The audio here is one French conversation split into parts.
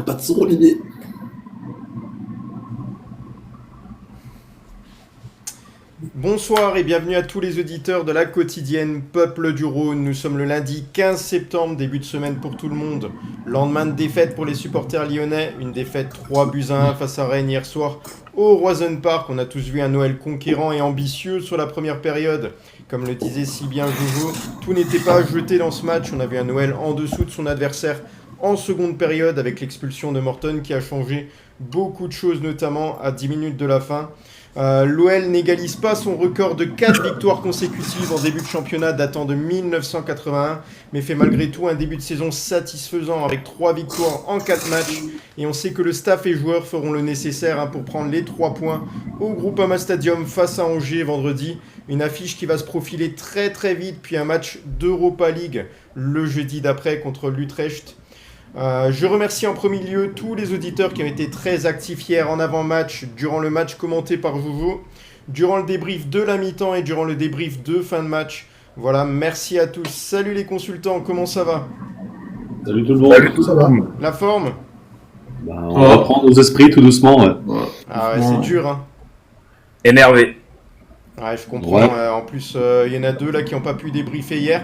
pas de son, Olivier. Bonsoir et bienvenue à tous les auditeurs de la quotidienne Peuple du Rhône. Nous sommes le lundi 15 septembre, début de semaine pour tout le monde. Lendemain de défaite pour les supporters lyonnais, une défaite 3-1 face à Rennes hier soir au Roison Park. On a tous vu un Noël conquérant et ambitieux sur la première période. Comme le disait si bien Jojo, tout n'était pas jeté dans ce match. On a vu un Noël en dessous de son adversaire en seconde période avec l'expulsion de Morton qui a changé beaucoup de choses, notamment à 10 minutes de la fin. L'OL n'égalise pas son record de 4 victoires consécutives en début de championnat datant de 1981, mais fait malgré tout un début de saison satisfaisant avec 3 victoires en 4 matchs. Et on sait que le staff et joueurs feront le nécessaire pour prendre les 3 points au Groupama Stadium face à Angers vendredi. Une affiche qui va se profiler très très vite, puis un match d'Europa League le jeudi d'après contre l'Utrecht. Je remercie en premier lieu tous les auditeurs qui ont été très actifs hier en avant-match, durant le match commenté par Jojo, durant le débrief de la mi-temps et durant le débrief de fin de match. Voilà, merci à tous. Salut les consultants, comment ça va ? Salut tout le monde. Salut, tout ça va ? La forme ? On va reprendre nos esprits tout doucement. Ouais. Ah ouais, c'est dur, hein. Énervé. Ouais, je comprends. Ouais. En plus, il y en a 2 là qui n'ont pas pu débriefer hier.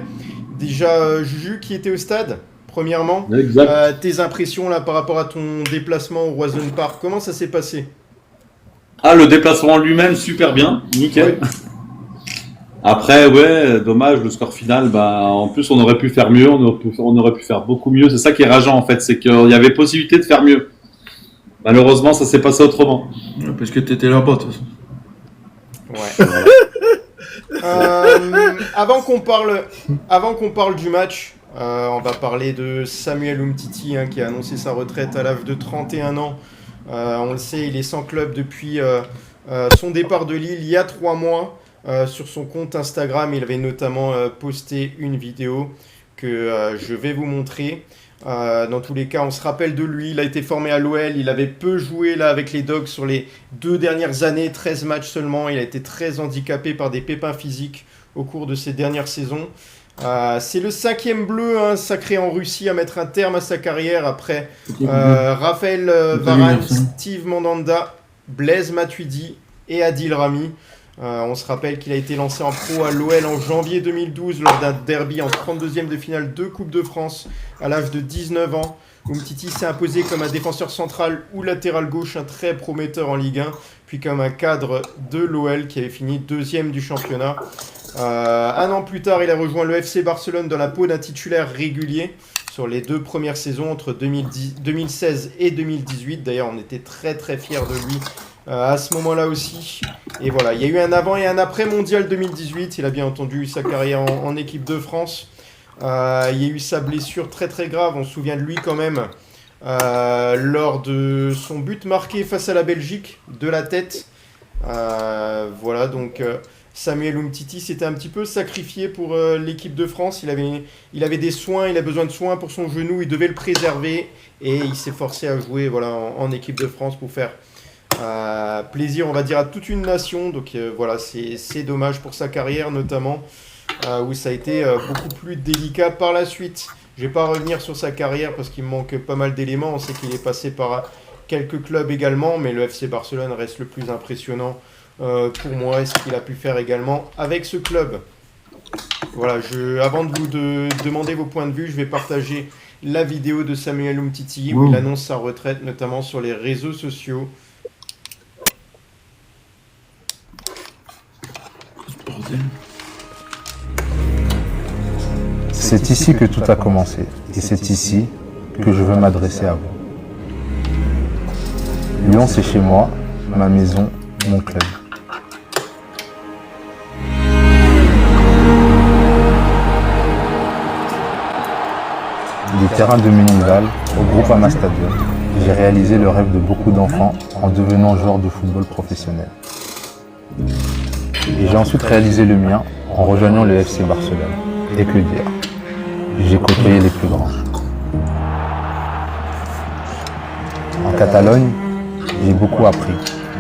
Déjà, Juju qui était au stade, premièrement. Exact. Tes impressions là par rapport à ton déplacement au Roison Park, comment ça s'est passé ? Ah, le déplacement lui-même, super bien. Nickel. Ouais. Après, ouais, dommage, le score final, en plus, on aurait pu faire mieux, on aurait pu faire beaucoup mieux. C'est ça qui est rageant, en fait, c'est qu'il y avait possibilité de faire mieux. Malheureusement, ça s'est passé autrement. Ouais, parce que t'étais là-bas, de toute façon. Ouais. Avant qu'on parle du match, on va parler de Samuel Umtiti qui a annoncé sa retraite à l'âge de 31 ans. On le sait, il est sans club depuis son départ de Lille il y a 3 mois. Sur son compte Instagram, il avait notamment posté une vidéo que je vais vous montrer. Dans tous les cas, on se rappelle de lui. Il a été formé à l'OL. Il avait peu joué là avec les Dogs sur les 2 dernières années, 13 matchs seulement. Il a été très handicapé par des pépins physiques au cours de ces dernières saisons. C'est le 5e bleu sacré en Russie à mettre un terme à sa carrière après Raphaël Varane, Steve Mandanda, Blaise Matuidi et Adil Rami. On se rappelle qu'il a été lancé en pro à l'OL en janvier 2012 lors d'un derby en 32e de finale de Coupe de France à l'âge de 19 ans. Umtiti s'est imposé comme un défenseur central ou latéral gauche, un très prometteur en Ligue 1, puis comme un cadre de l'OL qui avait fini 2e du championnat. Un an plus tard, il a rejoint le FC Barcelone dans la peau d'un titulaire régulier sur les 2 premières saisons entre 2016 et 2018. D'ailleurs, on était très très fiers de lui à ce moment-là aussi. Et voilà, il y a eu un avant et un après mondial 2018. Il a bien entendu sa carrière en équipe de France. Il y a eu sa blessure très très grave, on se souvient de lui quand même, lors de son but marqué face à la Belgique, de la tête. Voilà, donc Samuel Umtiti s'était un petit peu sacrifié pour l'équipe de France. Il avait des soins, il a besoin de soins pour son genou, il devait le préserver. Et il s'est forcé à jouer en équipe de France pour faire plaisir, on va dire, à toute une nation. Donc voilà, c'est dommage pour sa carrière notamment, où ça a été beaucoup plus délicat par la suite. Je ne vais pas revenir sur sa carrière parce qu'il me manque pas mal d'éléments. On sait qu'il est passé par quelques clubs également, mais le FC Barcelone reste le plus impressionnant pour moi, et ce qu'il a pu faire également avec ce club. Voilà, avant de vous demander vos points de vue, je vais partager la vidéo de Samuel Umtiti où il annonce sa retraite, notamment sur les réseaux sociaux. C'est ici que tout a commencé, et c'est ici que je veux m'adresser à vous. Lyon, c'est chez moi, ma maison, mon club. Des terrains de Ménival au Groupama Stadium, j'ai réalisé le rêve de beaucoup d'enfants en devenant joueur de football professionnel. Et j'ai ensuite réalisé le mien en rejoignant le FC Barcelone. Et que dire, j'ai côtoyé les plus grands. En Catalogne, j'ai beaucoup appris,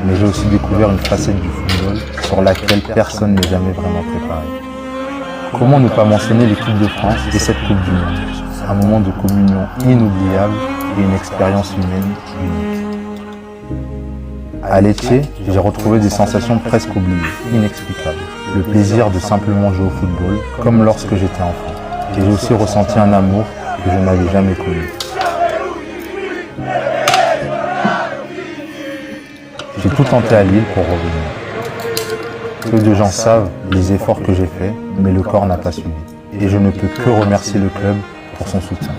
mais j'ai aussi découvert une facette du football sur laquelle personne n'est jamais vraiment préparé. Comment ne pas mentionner l'équipe de France et cette Coupe du Monde, un moment de communion inoubliable et une expérience humaine unique. À Lecce, j'ai retrouvé des sensations presque oubliées, inexplicables. Le plaisir de simplement jouer au football, comme lorsque j'étais enfant. Et j'ai aussi ressenti un amour que je n'avais jamais connu. J'ai tout tenté à Lille pour revenir. Peu de gens savent les efforts que j'ai faits, mais le corps n'a pas suivi. Et je ne peux que remercier le club pour son soutien.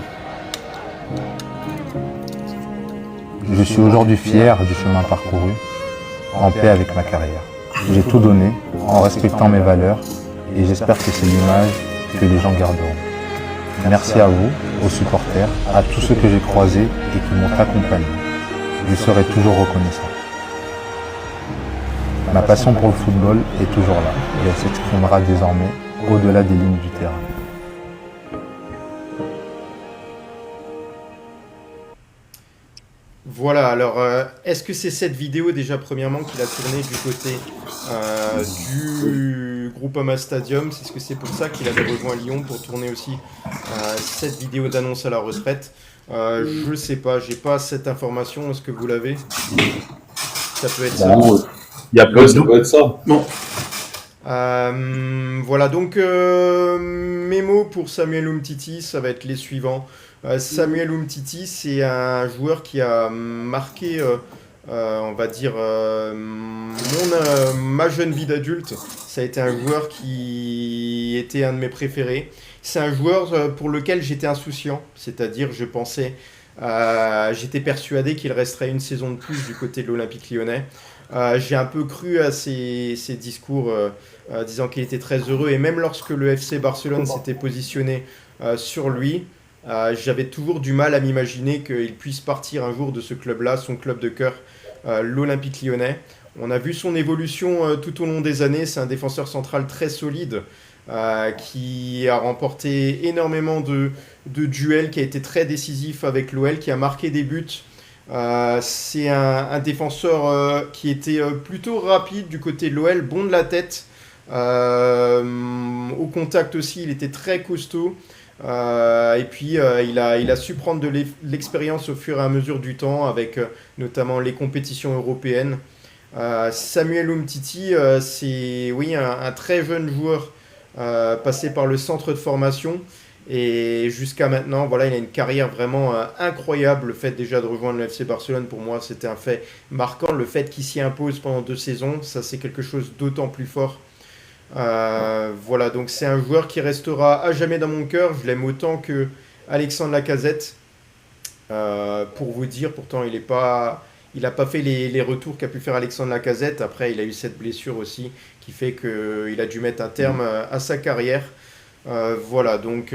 Je suis aujourd'hui fier du chemin parcouru, en paix avec ma carrière. J'ai tout donné, en respectant mes valeurs, et j'espère que c'est l'image que les gens garderont. Merci à vous, aux supporters, à tous ceux que j'ai croisés et qui m'ont accompagné. Je serai toujours reconnaissant. Ma passion pour le football est toujours là, et elle s'exprimera désormais au-delà des lignes du terrain. Voilà, alors est-ce que c'est cette vidéo déjà premièrement qu'il a tournée du côté du Groupama Stadium? Est-ce que c'est pour ça qu'il avait rejoint Lyon pour tourner aussi cette vidéo d'annonce à la retraite? Je sais pas, j'ai pas cette information, est-ce que vous l'avez? Ça peut être ça. Il y a peu Ça peut être ça. Bon, Voilà, donc mes mots pour Samuel Umtiti, ça va être les suivants. Samuel Umtiti, c'est un joueur qui a marqué, on va dire, ma jeune vie d'adulte. Ça a été un joueur qui était un de mes préférés. C'est un joueur pour lequel j'étais insouciant, c'est-à-dire je pensais, j'étais persuadé qu'il resterait une saison de plus du côté de l'Olympique Lyonnais. J'ai un peu cru à ses discours disant qu'il était très heureux, et même lorsque le FC Barcelone s'était positionné sur lui, j'avais toujours du mal à m'imaginer qu'il puisse partir un jour de ce club-là, son club de cœur, l'Olympique Lyonnais. On a vu son évolution tout au long des années, c'est un défenseur central très solide, qui a remporté énormément de duels, qui a été très décisif avec l'OL, qui a marqué des buts. C'est un défenseur qui était plutôt rapide du côté de l'OL, bon de la tête. Au contact aussi, il était très costaud. Et puis il a su prendre de l'expérience au fur et à mesure du temps, avec notamment les compétitions européennes. Samuel Umtiti, c'est oui, un très jeune joueur passé par le centre de formation. Et jusqu'à maintenant, voilà, il a une carrière vraiment incroyable. Le fait déjà de rejoindre le FC Barcelone, pour moi, c'était un fait marquant. Le fait qu'il s'y impose pendant 2 saisons, ça c'est quelque chose d'autant plus fort. Voilà, donc c'est un joueur qui restera à jamais dans mon cœur. Je l'aime autant que Alexandre Lacazette. Pour vous dire, pourtant, il n'a pas fait les retours qu'a pu faire Alexandre Lacazette. Après, il a eu cette blessure aussi qui fait qu'il a dû mettre un terme à sa carrière. Voilà, donc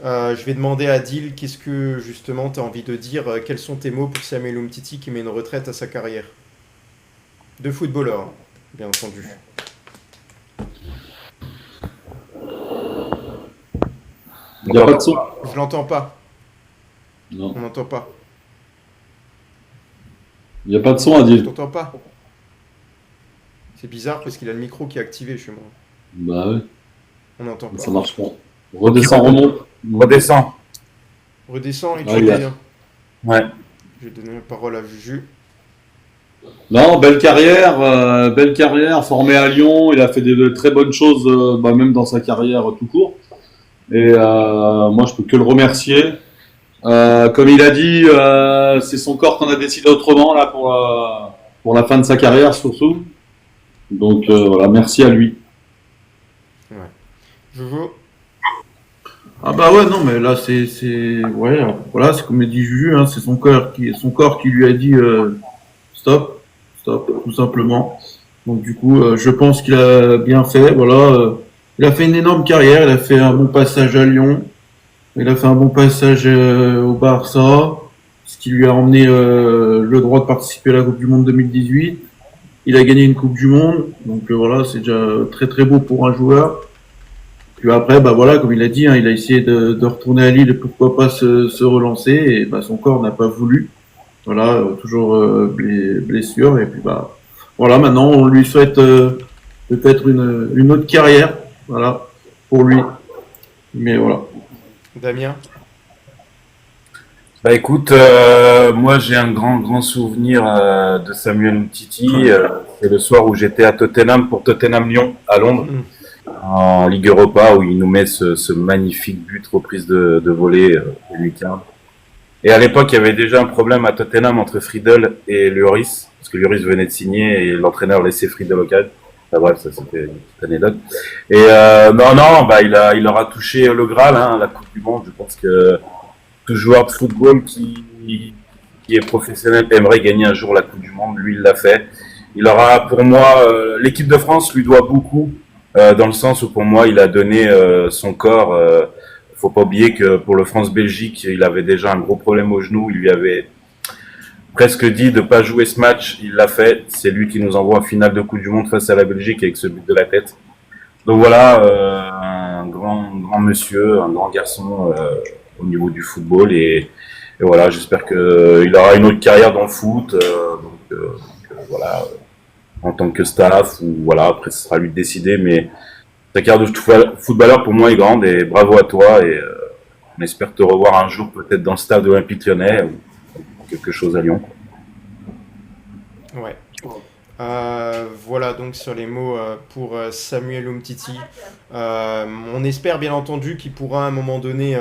je vais demander à Adil, qu'est-ce que justement tu as envie de dire, quels sont tes mots pour Samuel Umtiti qui met une retraite à sa carrière de footballeur, hein, bien entendu. Il n'y a pas de son. Je l'entends pas, Non. on n'entend pas, Il n'y a pas de son à je dire. t'entends pas. C'est bizarre parce qu'il a le micro qui est activé chez moi. Bah ouais, On n'entend pas. ça marche pas. Redescend, remonte. Redescend. Redescends et tu Ah, il a- reviens. Ouais. Je vais donner la parole à Juju. Non, belle carrière, formé à Lyon. Il a fait de très bonnes choses, même dans sa carrière tout court. Et moi, je peux que le remercier. Comme il a dit, c'est son corps qu'on a décidé autrement là pour la fin de sa carrière surtout. Donc voilà, merci à lui. Juju. ah bah ouais, non, mais là, ouais, voilà, c'est comme l'a dit Juju, hein, c'est son corps qui lui a dit stop, tout simplement. Donc du coup, je pense qu'il a bien fait, voilà. Il a fait une énorme carrière, il a fait un bon passage à Lyon, il a fait un bon passage au Barça, ce qui lui a emmené le droit de participer à la Coupe du Monde 2018. Il a gagné une Coupe du Monde, donc voilà, c'est déjà très très beau pour un joueur. Puis après, bah voilà, comme il a dit, hein, il a essayé de retourner à Lille et pourquoi pas se relancer, et bah son corps n'a pas voulu. Voilà, toujours blessure, et puis bah voilà, maintenant on lui souhaite peut-être une autre carrière, voilà, pour lui. Mais voilà. Damien. Bah écoute, moi j'ai un grand souvenir de Samuel Umtiti. C'est le soir où j'étais à Tottenham pour Tottenham-Lyon à Londres en Ligue Europa où il nous met ce magnifique but reprise de volée au week-end. Et à l'époque, il y avait déjà un problème à Tottenham entre Friedel et Lloris, parce que Lloris venait de signer et l'entraîneur laissait Friedel au cadre. Enfin, bref, ça c'était une petite anecdote. Et non, bah il aura touché le Graal, hein, la Coupe du Monde. Je pense que tout joueur de football qui est professionnel aimerait gagner un jour la Coupe du Monde. Lui, il l'a fait. Il aura, pour moi, l'équipe de France lui doit beaucoup, dans le sens où pour moi, il a donné son corps. Faut pas oublier que pour le France-Belgique, il avait déjà un gros problème au genou. Il lui avait presque dit de pas jouer ce match. Il l'a fait. C'est lui qui nous envoie en finale de Coupe du Monde face à la Belgique avec ce but de la tête. Donc voilà, un grand monsieur, un grand garçon au niveau du football et voilà, j'espère que il aura une autre carrière dans le foot. Voilà, en tant que staff ou voilà, après ce sera lui de décider, mais ta carrière de footballeur pour moi est grande et bravo à toi et on espère te revoir un jour peut-être dans le stade olympique lyonnais ou quelque chose à Lyon. Ouais. Voilà donc sur les mots pour Samuel Umtiti. On espère bien entendu qu'il pourra à un moment donné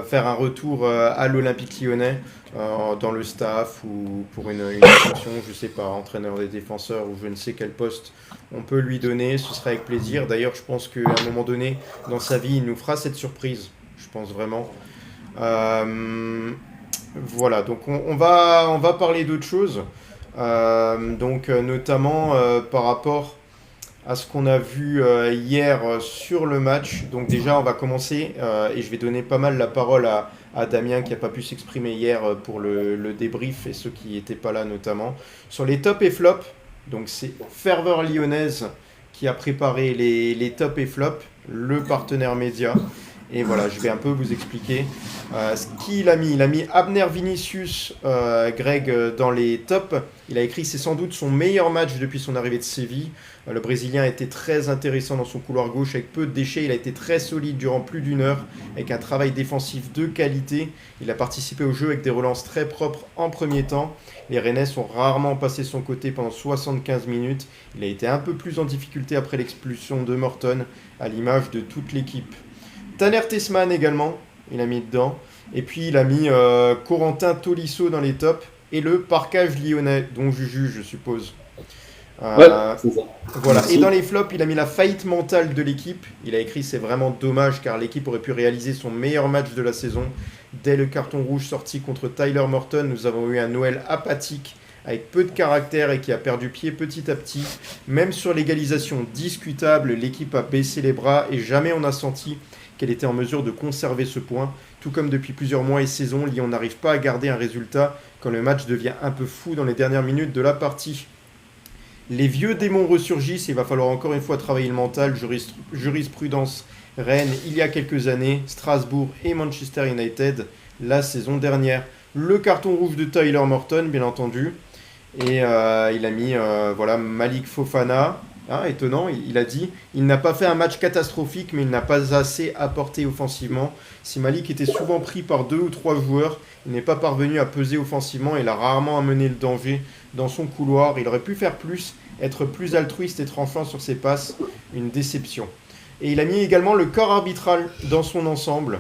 faire un retour à l'Olympique lyonnais dans le staff ou pour une fonction, je sais pas, entraîneur des défenseurs ou je ne sais quel poste on peut lui donner, ce serait avec plaisir. D'ailleurs, je pense qu'à un moment donné dans sa vie, il nous fera cette surprise, je pense vraiment. Voilà, donc on va parler d'autre chose. Notamment par rapport à ce qu'on a vu hier sur le match. Donc déjà, on va commencer et je vais donner pas mal la parole à Damien qui n'a pas pu s'exprimer hier pour le débrief et ceux qui n'étaient pas là notamment. Sur les tops et flops, donc c'est Ferveur Lyonnaise qui a préparé les tops et flops, le partenaire média. Et voilà, je vais un peu vous expliquer ce qu'il a mis. Il a mis Abner Vinicius, Greg, dans les tops. Il a écrit que c'est sans doute son meilleur match depuis son arrivée de Séville. Le Brésilien a été très intéressant dans son couloir gauche avec peu de déchets. Il a été très solide durant plus d'une heure avec un travail défensif de qualité. Il a participé au jeu avec des relances très propres en premier temps. Les Rennais sont rarement passés de son côté pendant 75 minutes. Il a été un peu plus en difficulté après l'expulsion de Morton, à l'image de toute l'équipe. Tanner Tessman également, il a mis dedans. Et puis il a mis Corentin Tolisso dans les tops. Et le parquage lyonnais, dont Juju, je suppose. Ouais, c'est ça. Voilà. Merci. Et dans les flops, il a mis la faillite mentale de l'équipe. Il a écrit c'est vraiment dommage car l'équipe aurait pu réaliser son meilleur match de la saison. Dès le carton rouge sorti contre Tyler Morton, nous avons eu un Noël apathique avec peu de caractère et qui a perdu pied petit à petit. Même sur l'égalisation discutable, l'équipe a baissé les bras et jamais on a senti qu'elle était en mesure de conserver ce point. Tout comme depuis plusieurs mois et saisons, Lyon n'arrive pas à garder un résultat quand le match devient un peu fou dans les dernières minutes de la partie. Les vieux démons ressurgissent et il va falloir encore une fois travailler le mental. Jurisprudence Rennes il y a quelques années, Strasbourg et Manchester United la saison dernière. Le carton rouge de Tyler Morton, bien entendu. Et il a mis Malik Fofana. Étonnant, il a dit il n'a pas fait un match catastrophique, mais il n'a pas assez apporté offensivement. Si Malik était souvent pris par 2 ou 3 joueurs, il n'est pas parvenu à peser offensivement et il a rarement amené le danger dans son couloir. Il aurait pu faire plus, être plus altruiste et tranchant sur ses passes. Une déception. Et il a mis également le corps arbitral dans son ensemble.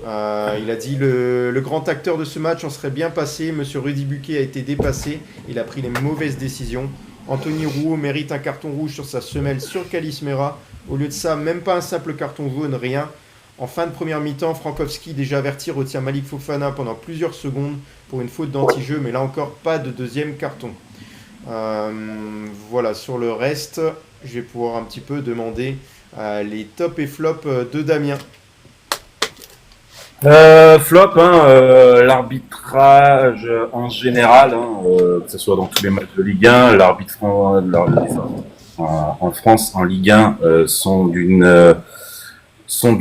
Il a dit le grand acteur de ce match en serait bien passé. Monsieur Rudy Buquet a été dépassé. Il a pris les mauvaises décisions. Anthony Rouault mérite un carton rouge sur sa semelle sur Kalismera. Au lieu de ça, même pas un simple carton jaune, rien. En fin de première mi-temps, Frankowski, déjà averti, retient Malik Fofana pendant plusieurs secondes pour une faute d'anti-jeu, mais là encore, pas de deuxième carton. Voilà, sur le reste, je vais pouvoir un petit peu demander les tops et flops de Damien. Flop, l'arbitrage en général, que ce soit dans tous les matchs de Ligue 1, l'arbitre en France en Ligue 1 sont d'une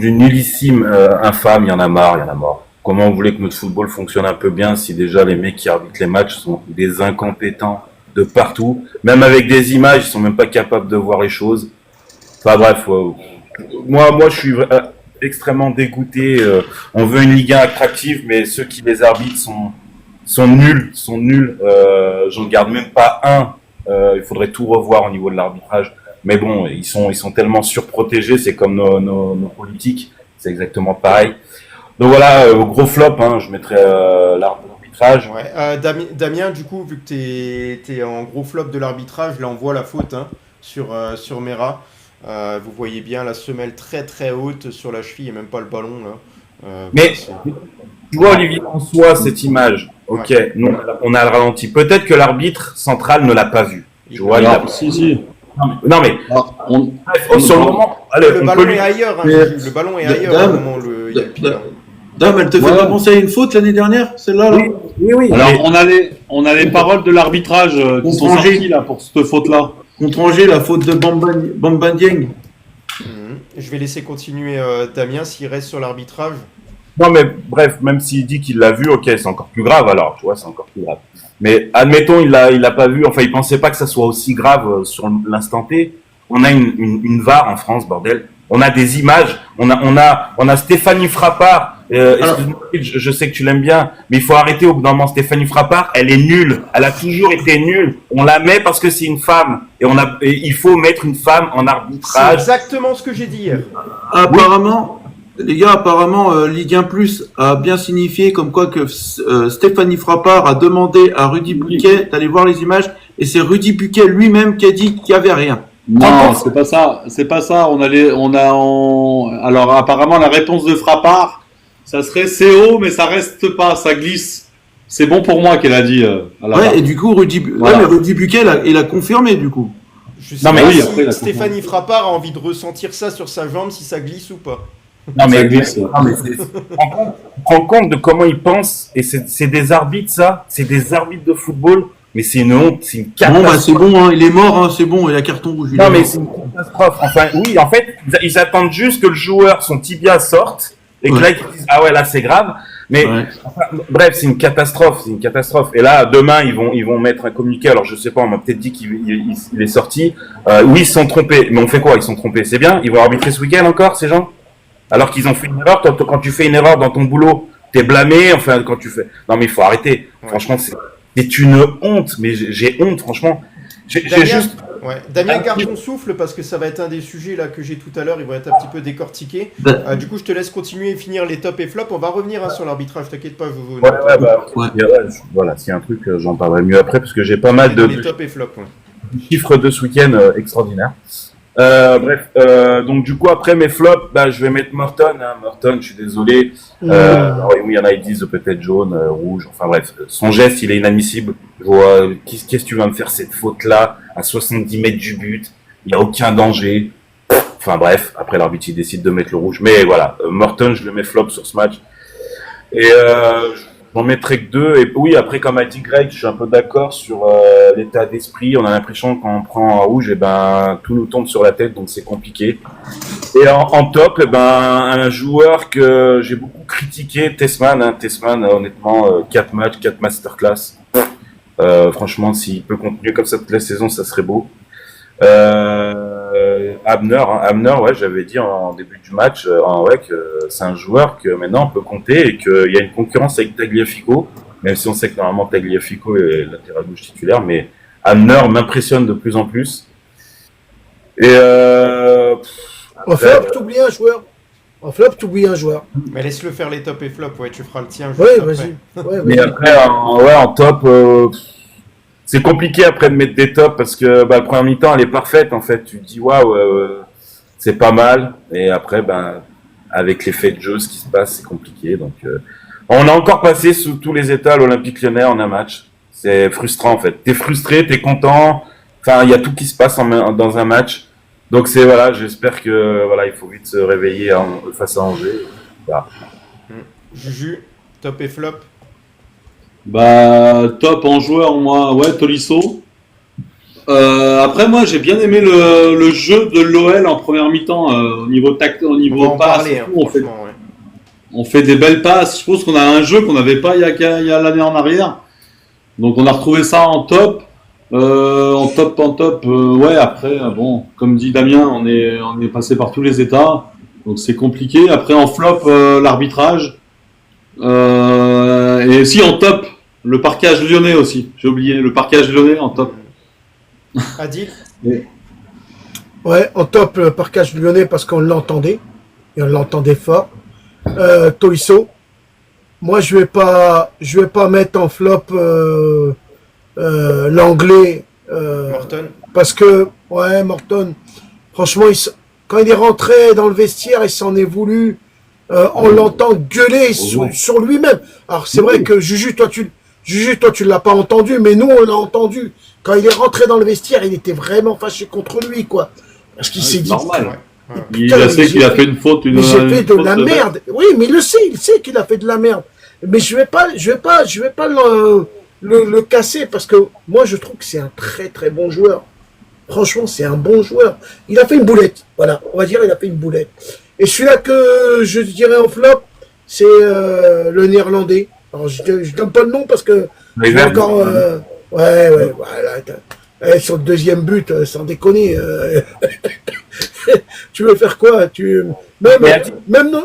nullissime infâme. Il y en a marre, il y en a marre. Comment vous voulez que notre football fonctionne un peu bien si déjà les mecs qui arbitrent les matchs sont des incompétents de partout, même avec des images, ils sont même pas capables de voir les choses. Enfin bref, moi je suis extrêmement dégoûté. On veut une Ligue 1 attractive, mais ceux qui les arbitrent sont nuls. J'en garde même pas un. Il faudrait tout revoir au niveau de l'arbitrage. Mais bon, ils sont tellement surprotégés, c'est comme nos politiques, c'est exactement pareil. Donc voilà, gros flop, hein, je mettrais l'arbitrage. Ouais. Damien, du coup, vu que t'es en gros flop de l'arbitrage, là on voit la faute hein, sur Mera. Vous voyez bien la semelle très très haute sur la cheville et même pas le ballon là. Mais tu vois Olivier, en soi, cette image, ok, Ouais. nous on a le ralenti. Peut-être que l'arbitre central ne l'a pas vu. Tu vois, Alors, si. Non mais Alors, sur le moment, allez, Le on ballon peut lui... est ailleurs, hein, Mais- Juju, le ballon est Dame- ailleurs au moment où il y a le pied, hein. Dame, elle te fait Ouais. pas penser à une faute l'année dernière, celle-là là Oui. Alors, mais- on a les paroles de l'arbitrage qui sont Contre Angers. sorties là pour cette faute-là. Contre Angers, la faute de Bamba Dieng. Je vais laisser continuer Damien s'il reste sur l'arbitrage. Non, mais bref, même s'il dit qu'il l'a vu, ok, c'est encore plus grave alors, tu vois, c'est encore plus grave. Mais admettons, il l'a pas vu, enfin, il pensait pas que ça soit aussi grave sur l'instant T. On a une VAR en France, bordel. On a des images, on a Stéphanie Frappard. Excuse-moi, je sais que tu l'aimes bien, mais il faut arrêter au bout d'un moment. Stéphanie Frappard, elle est nulle. Elle a toujours été nulle. On la met parce que c'est une femme. Et il faut mettre une femme en C'est arbitrage. exactement ce que j'ai dit hier. Apparemment, les gars, Ligue 1 Plus a bien signifié comme quoi que Stéphanie Frappard a demandé à Rudy Buquet d'aller voir les images et c'est Rudy Buquet lui-même qui a dit qu'il n'y avait rien. Non, c'est pas ça. C'est pas ça. Alors, apparemment, la réponse de Frappard, ça serait CO, mais ça reste pas, ça glisse. C'est bon pour moi qu'elle a dit. À la Ouais, barre. et du coup, Voilà. Rudy Buquet, il a confirmé du coup. Je sais Non, mais pas oui, si après, la Stéphanie Frappard a envie de ressentir ça sur sa jambe, si ça glisse ou pas. Non, Ça glisse. tu te rends compte de comment ils pensent, et c'est des arbitres, ça, c'est des arbitres de football, mais c'est une honte, c'est une Bon, catastrophe. c'est bon, hein, il est mort, hein, c'est bon, il a carton rouge. il est Non, mais mort. c'est une catastrophe. Enfin, oui, en fait, ils attendent juste que le joueur, son tibia sorte, et que Ouais. là, ils disent, ah ouais, là, c'est grave. Mais, Ouais. enfin, bref, c'est une catastrophe, c'est une catastrophe. Et là, demain, ils vont mettre un communiqué. Alors, je sais pas, on m'a peut-être dit qu'il est sorti. Oui, ils se sont trompés. Mais on fait quoi? Ils se sont trompés. C'est bien? Ils vont arbitrer ce week-end encore, ces gens? Alors qu'ils ont fait une erreur. Quand tu fais une erreur dans ton boulot, t'es blâmé. Enfin, quand tu fais. Non, mais il faut arrêter. Ouais. Franchement, c'est une honte. Mais j'ai honte, franchement. J'ai Damien, juste. Damien, garde ton souffle parce que ça va être un des sujets là que j'ai tout à l'heure. Ils vont être un petit peu décortiqués. Du coup, je te laisse continuer et finir les tops et flops. On va revenir hein, sur l'arbitrage. T'inquiète pas, Jojo. Ouais, Ouais. voilà, s'il y a un truc, j'en parlerai mieux après parce que j'ai pas mal Les de tops et flops. Ouais. chiffres de ce week-end extraordinaires. Bref, donc du coup après mes flops, je vais mettre Morton. Morton, je suis désolé. Alors, oui, il y en a qui disent peut-être jaune, rouge. Enfin bref, son geste, il est inadmissible. Je vois, qu'est-ce que tu vas me faire cette faute-là à 70 mètres du but? Il n'y a aucun danger. Enfin bref, après l'arbitre il décide de mettre le rouge. Mais voilà, Morton, je le mets flop sur ce match. Et j'en mettrai que deux. Et oui, après, comme a dit Greg, je suis un peu d'accord sur l'état d'esprit. On a l'impression que quand on prend un rouge, tout nous tombe sur la tête, donc c'est compliqué. Et en top, un joueur que j'ai beaucoup critiqué, Tessman. Tessman, honnêtement, 4 matchs, 4 masterclass. Franchement, s'il peut continuer comme ça toute la saison, ça serait beau. Abner, ouais, j'avais dit en début du match, que c'est un joueur que maintenant on peut compter et qu'il y a une concurrence avec Tagliafico, même si on sait que normalement Tagliafico est latéral gauche titulaire, mais Abner m'impressionne de plus en plus. Et En flop, t'oublies un joueur. En flop, t'oublies un joueur. Mais laisse-le faire les tops et flops. Ouais, tu feras le tien. juste Ouais, après. vas-y. Ouais, mais vas-y. après, en top, c'est compliqué après de mettre des tops parce que la première mi-temps elle est parfaite en fait. Tu te dis waouh, c'est pas mal. Et après, avec l'effet de jeu, ce qui se passe, c'est compliqué. Donc, on a encore passé sous tous les états l'Olympique Lyonnais en un match. C'est frustrant en fait. T'es frustré, t'es content. Enfin, il y a tout qui se passe dans un match. Donc voilà, j'espère que il faut vite se réveiller face à Angers. Voilà. Juju, top et flop. Top en joueur, moi, ouais, Tolisso. Après, moi, j'ai bien aimé le jeu de l'OL en première mi-temps, au niveau tact, au On va niveau en passe. parler, hein, franchement. Ouais. On fait des belles passes. Je pense qu'on a un jeu qu'on n'avait pas il y a l'année en arrière. Donc, on a retrouvé ça en top. Ouais, après, bon, comme dit Damien, on est passé par tous les états. Donc c'est compliqué. Après en flop, l'arbitrage. Et si en top, le parquage lyonnais aussi. J'ai oublié le parquage lyonnais en top. Adil. Ouais, en top, le parquage lyonnais parce qu'on l'entendait. Et on l'entendait fort. Tolisso. Moi, je vais pas mettre en flop l'anglais. Morton. Parce que, ouais, Morton, franchement, quand il est rentré dans le vestiaire, il s'en est voulu. On l'entend gueuler sur lui-même. Alors, c'est vrai que Juju, toi, tu l'as pas entendu, mais nous, on l'a entendu. Quand il est rentré dans le vestiaire, il était vraiment fâché contre lui, quoi. Parce qu'il s'est dit. Normal. Putain, Il a sait qu'il a fait une faute. Mais j'ai fait de la merde. Oui, mais il sait qu'il a fait de la merde. Mais je vais pas le casser parce que moi, je trouve que c'est un très très bon joueur. Franchement, c'est un bon joueur. Il a fait une boulette. Voilà, on va dire il a fait une boulette. Et celui-là que je dirais en flop, c'est le néerlandais. Alors, je donne pas le nom parce que j'ai encore... ouais, voilà. Sur le deuxième but, sans déconner. Tu veux faire quoi? Même non.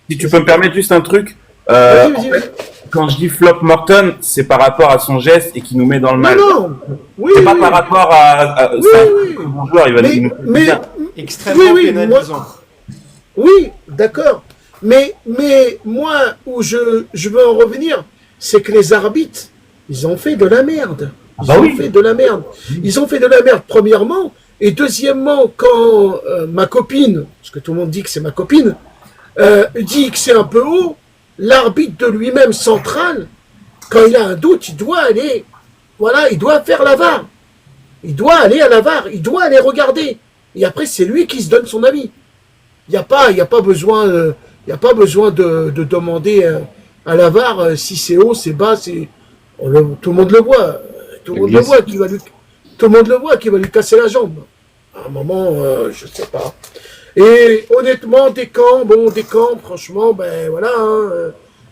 Si tu peux me permettre juste un truc. Vas-y. Quand je dis flop Morton, c'est par rapport à son geste et qui nous met dans le mal. Non. Oui, c'est pas par rapport à oui. un bon joueur, il va nous bien. Extrêmement pénalisant. Oui, d'accord. Mais moi, où je veux en revenir, c'est que les arbitres, ils ont fait de la merde. Ils ont fait de la merde, premièrement. Et deuxièmement, quand ma copine, parce que tout le monde dit que c'est ma copine, dit que c'est un peu haut, l'arbitre de lui-même central, quand il a un doute, il doit aller, il doit faire la VAR. Il doit aller à la VAR, il doit aller regarder. Et après, c'est lui qui se donne son avis. Il n'y a pas besoin de demander à la VAR si c'est haut, c'est bas, tout le monde le voit. Tout le monde le voit qu'il va lui casser la jambe. À un moment, je sais pas. Et honnêtement, Descamps, franchement,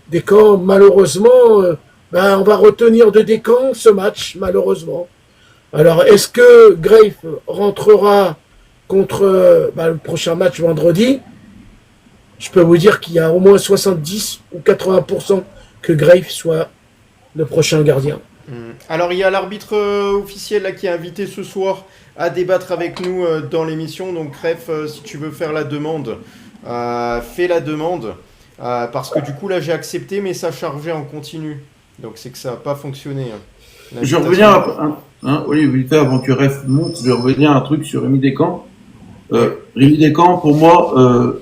Descamps, malheureusement, on va retenir de Descamps ce match, malheureusement. Alors, est-ce que Graif rentrera contre le prochain match vendredi? Je peux vous dire qu'il y a au moins 70 ou 80% que Graif soit le prochain gardien. Alors, il y a l'arbitre officiel là, qui est invité ce soir à débattre avec nous dans l'émission. Donc, Graif, si tu veux faire la demande, fais la demande. Parce que du coup, là, j'ai accepté, mais ça chargeait en continu. Donc, c'est que ça n'a pas fonctionné. Je reviens, Olivier, avant que Ref monte, je reviens à un truc sur Rémi Descamps. Rémi Descamps, pour moi,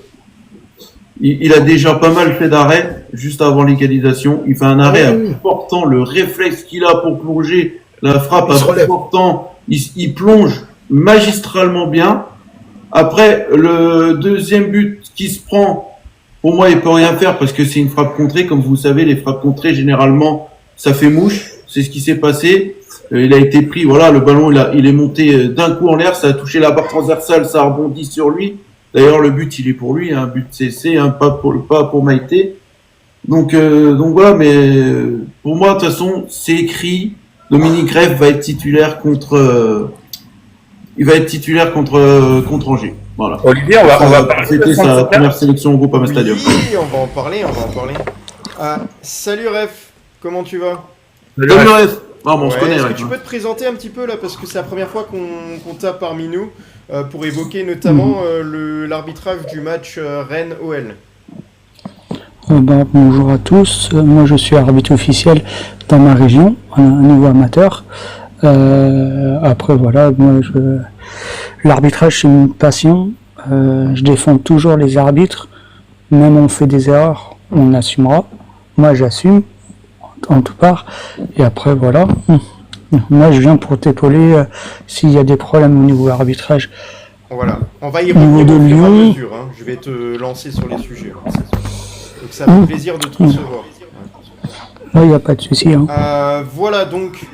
il a déjà pas mal fait d'arrêts juste avant l'égalisation. Il fait un arrêt important, le réflexe qu'il a pour plonger, la frappe important, il plonge magistralement bien. Après, le deuxième but qui se prend, pour moi, il peut rien faire parce que c'est une frappe contrée. Comme vous savez, les frappes contrées, généralement, ça fait mouche. C'est ce qui s'est passé. Il a été pris, le ballon, il est monté d'un coup en l'air, ça a touché la barre transversale, ça a rebondi sur lui. D'ailleurs, le but, il est pour lui, un but CC, pas pour Maïté. Donc voilà, mais pour moi, de toute façon, c'est écrit. Dominique Ref va être titulaire contre Angers. Voilà. Olivier, on va parler. C'était sa première sélection au Groupama Stadium. Oui, on va en parler. Salut Ref, comment tu vas? Salut Ref. On se connaît. Est-ce que tu peux te présenter un petit peu là, parce que c'est la première fois qu'on t'a parmi nous pour évoquer notamment l'arbitrage du match Rennes-OL. Bonjour à tous, moi je suis arbitre officiel dans ma région, à un niveau amateur. Après voilà, l'arbitrage c'est une passion, je défends toujours les arbitres, même on fait des erreurs, on assumera, moi j'assume, en tout part, et après voilà, moi je viens pour t'épauler s'il y a des problèmes au niveau de l'arbitrage. Voilà, on va y revenir au fur et à mesure, je vais te lancer sur les sujets. Donc ça fait plaisir de te recevoir. Il n'y a pas de souci. Voilà donc,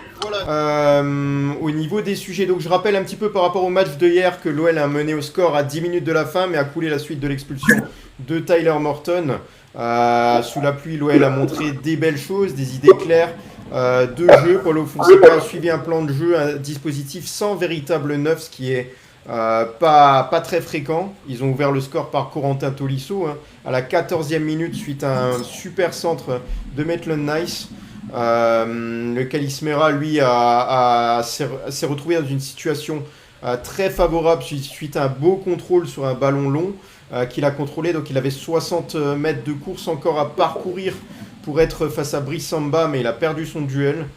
au niveau des sujets, donc je rappelle un petit peu par rapport au match de hier que l'OL a mené au score à 10 minutes de la fin, mais a coulé la suite de l'expulsion de Tyler Morton. Sous la pluie, l'OL a montré des belles choses, des idées claires de jeu. Paulo Fonseca a suivi un plan de jeu, un dispositif sans véritable neuf, ce qui est pas très fréquent. Ils ont ouvert le score par Corentin Tolisso à la 14e minute suite à un super centre de Maitland-Nice. Le Calismera, lui, s'est retrouvé dans une situation très favorable suite à un beau contrôle sur un ballon long qu'il a contrôlé. Donc il avait 60 mètres de course encore à parcourir pour être face à Brice Samba, mais il a perdu son duel.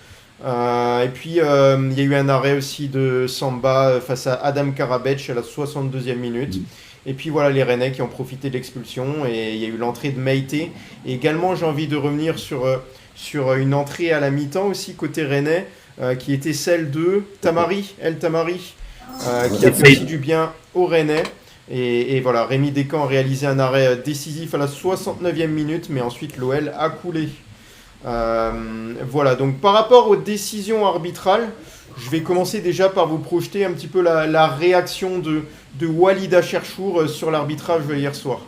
Et puis il y a eu un arrêt aussi de Samba face à Adam Karabec à la 62e minute. Et puis voilà les Rennais qui ont profité de l'expulsion et il y a eu l'entrée de Meïté. Et également j'ai envie de revenir sur une entrée à la mi-temps aussi côté Rennais qui était celle de El Tamari qui a fait aussi du bien aux Rennais. Et voilà, Rémi Descamps a réalisé un arrêt décisif à la 69e minute, mais ensuite l'OL a coulé. Voilà, donc par rapport aux décisions arbitrales, je vais commencer déjà par vous projeter un petit peu la réaction de Walid Cherchour sur l'arbitrage hier soir.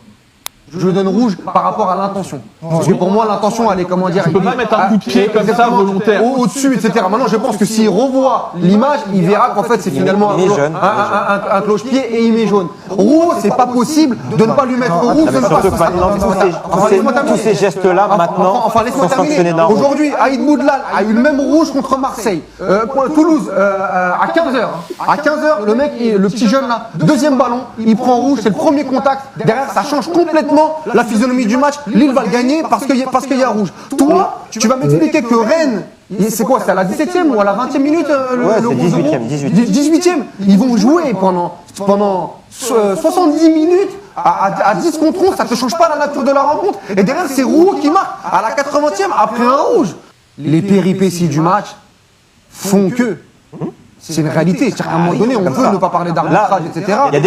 Je donne rouge par rapport à l'intention. Parce que pour moi, l'intention, elle est, comment dire... Tu peux pas mettre un coup de pied comme ça, volontaire. Au-dessus, etc. Maintenant, je pense que s'il revoit l'image, il verra qu'en fait, c'est finalement un cloche-pied et il met jaune. Roux, c'est pas possible de ne pas lui mettre roux. Tous ces gestes-là, maintenant, laisse-moi terminer. Aujourd'hui, Aïd Boudlal a eu le même rouge contre Marseille. Toulouse, à 15h. À 15h, le mec, le petit jeune là, deuxième ballon, il prend rouge, c'est le premier contact. Derrière, ça change complètement la physionomie du match. Lille va le gagner parce qu'il y a rouge. Toi, tu vas m'expliquer que Rennes, c'est quoi? C'est à la 17e ou à la 20e minute le 18e. Ils vont jouer pendant 70 minutes à 10 contre 11. Ça te change pas la nature de la rencontre. Et derrière, c'est Roux qui marque à la 80e après un rouge. Les péripéties du match font que... C'est une réalité, c'est-à-dire qu'à un moment donné, on peut ne pas parler d'arbitrage, etc. Il y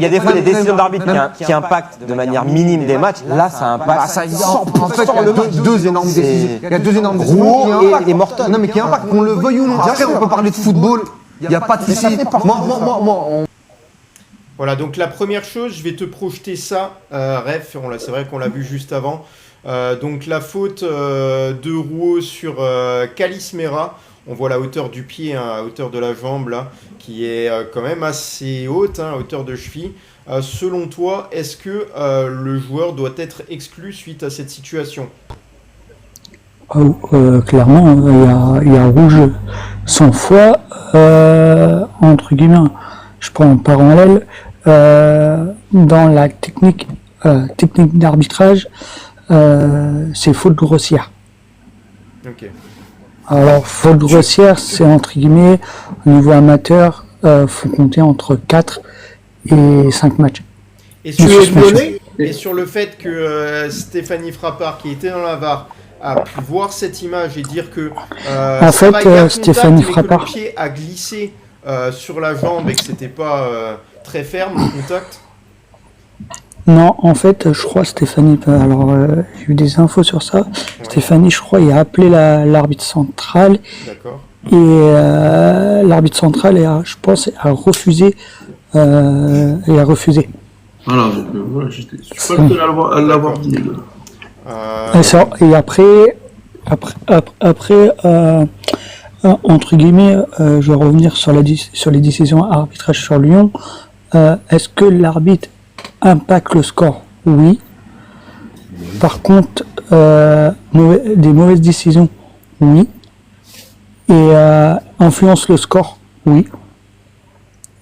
a des fois des décisions d'arbitre qui impactent de manière minime des matchs. Là, ça impacte. En fait, il y a deux énormes décisions. Il y a deux énormes décisions qui impactent. Et Morton. Non, mais qui impactent, qu'on le veuille ou non. Après, on peut parler de football. Il n'y a pas de souci. Voilà, donc la première chose, je vais te projeter ça. C'est vrai qu'on l'a vu juste avant. Donc la faute de Rouault sur Calismera. On voit la hauteur du pied, à hauteur de la jambe, là, qui est quand même assez haute, à hauteur de cheville. Selon toi, est-ce que le joueur doit être exclu suite à cette situation ? Clairement, il y a rouge 100 fois, entre guillemets, je prends en parallèle, dans la technique d'arbitrage, c'est faute grossière. Ok. Alors, faute grossière, c'est entre guillemets, au niveau amateur, faut compter entre 4 et 5 matchs. Et sur le fait que Stéphanie Frappard, qui était dans la VAR, a pu voir cette image et dire que en fait, Stéphanie Frappard, le pied a glissé sur la jambe et que c'était pas très ferme le contact. Non, en fait, je crois Stéphanie, alors j'ai eu des infos sur ça. Ouais. Stéphanie, je crois, il a appelé l'arbitre central. D'accord. Et l'arbitre central, je pense, a refusé. Voilà, donc voilà, je suis pas le seul à l'avoir dit. Et après, entre guillemets, je vais revenir sur les décisions arbitrage sur Lyon. Est-ce que l'arbitre impacte le score? Oui. Par contre, des mauvaises décisions? Oui. Et influence le score? Oui.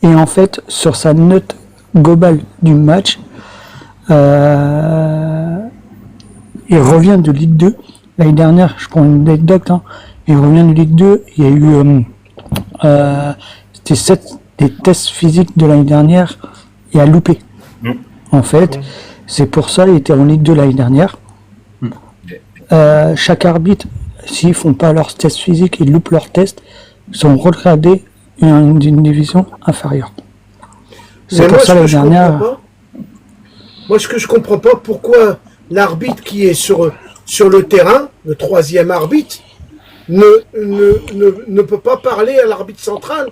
Et en fait, sur sa note globale du match, il revient de Ligue 2. L'année dernière, je prends une anecdote, il revient de Ligue 2, il y a eu des tests physiques de l'année dernière, il a loupé. En fait, c'est pour ça qu'il était en Ligue 2 l'année dernière. Chaque arbitre, s'ils font pas leurs tests physiques et loupent leurs tests, sont regradés d'une division inférieure. C'est pour ça l'année dernière. Moi, ce que je comprends pas, pourquoi l'arbitre qui est sur le terrain, le troisième arbitre, ne peut pas parler à l'arbitre l'arbitre central.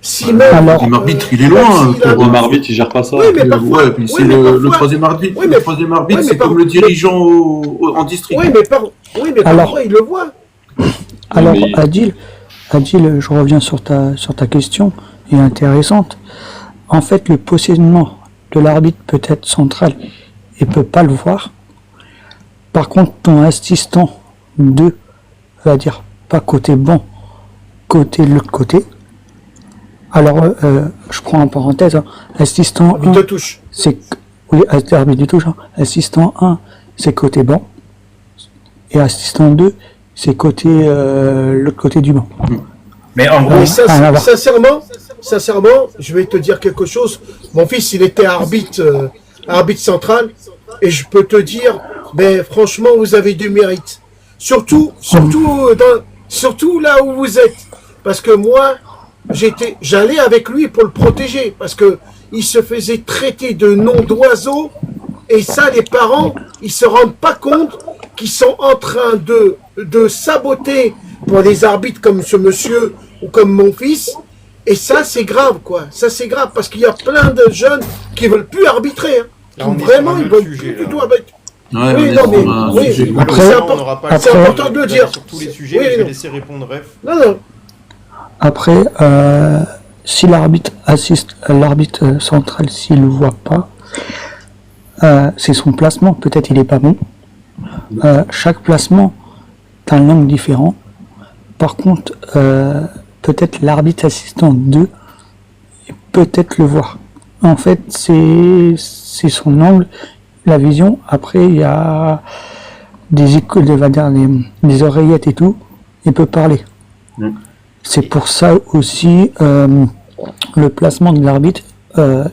Si même, l'arbitre, il est loin. Le troisième arbitre, il gère pas ça. Oui, mais parfois, puis c'est le troisième arbitre. Le troisième arbitre, c'est comme le dirigeant en district. Oui, mais parfois, il le voit. Alors, Adil, je reviens sur ta question, et intéressante. en fait, le positionnement de l'arbitre peut être central et peut pas le voir. Par contre, ton assistant 2, va dire pas côté banc, côté l'autre côté. Alors, je prends en parenthèse, hein, assistant 1, c'est oui, arbitre de touche, hein. Assistant 1, c'est côté banc, et assistant 2, c'est côté l'autre côté du banc. Mais en gros, sincèrement, je vais te dire quelque chose. Mon fils, il était arbitre central, et je peux te dire, ben franchement, vous avez du mérite. Surtout là où vous êtes, parce que moi, j'allais avec lui pour le protéger, parce que il se faisait traiter de nom d'oiseau, et ça, les parents, ils se rendent pas compte qu'ils sont en train de saboter pour les arbitres comme ce monsieur ou comme mon fils. Et ça, c'est grave, quoi. Ça, c'est grave, parce qu'il y a plein de jeunes qui veulent plus arbitrer. Hein. Là, Vraiment, ils veulent plus du tout arbitrer. Ouais, Oui, non, mais oui, Après, c'est on n'aura pas c'est le temps important de le dire. sur tous les sujets, Oui, mais je vais non. laisser répondre Ref. Non. Après, si l'arbitre assiste, l'arbitre central, s'il le voit pas, c'est son placement. Peut-être il est pas bon. Chaque placement a un angle différent. Par contre, peut-être l'arbitre assistant 2 peut-être le voir. En fait, c'est son angle, la vision. Après, il y a des écoutes, des oreillettes et tout. Il peut parler. C'est pour ça aussi le placement de l'arbitre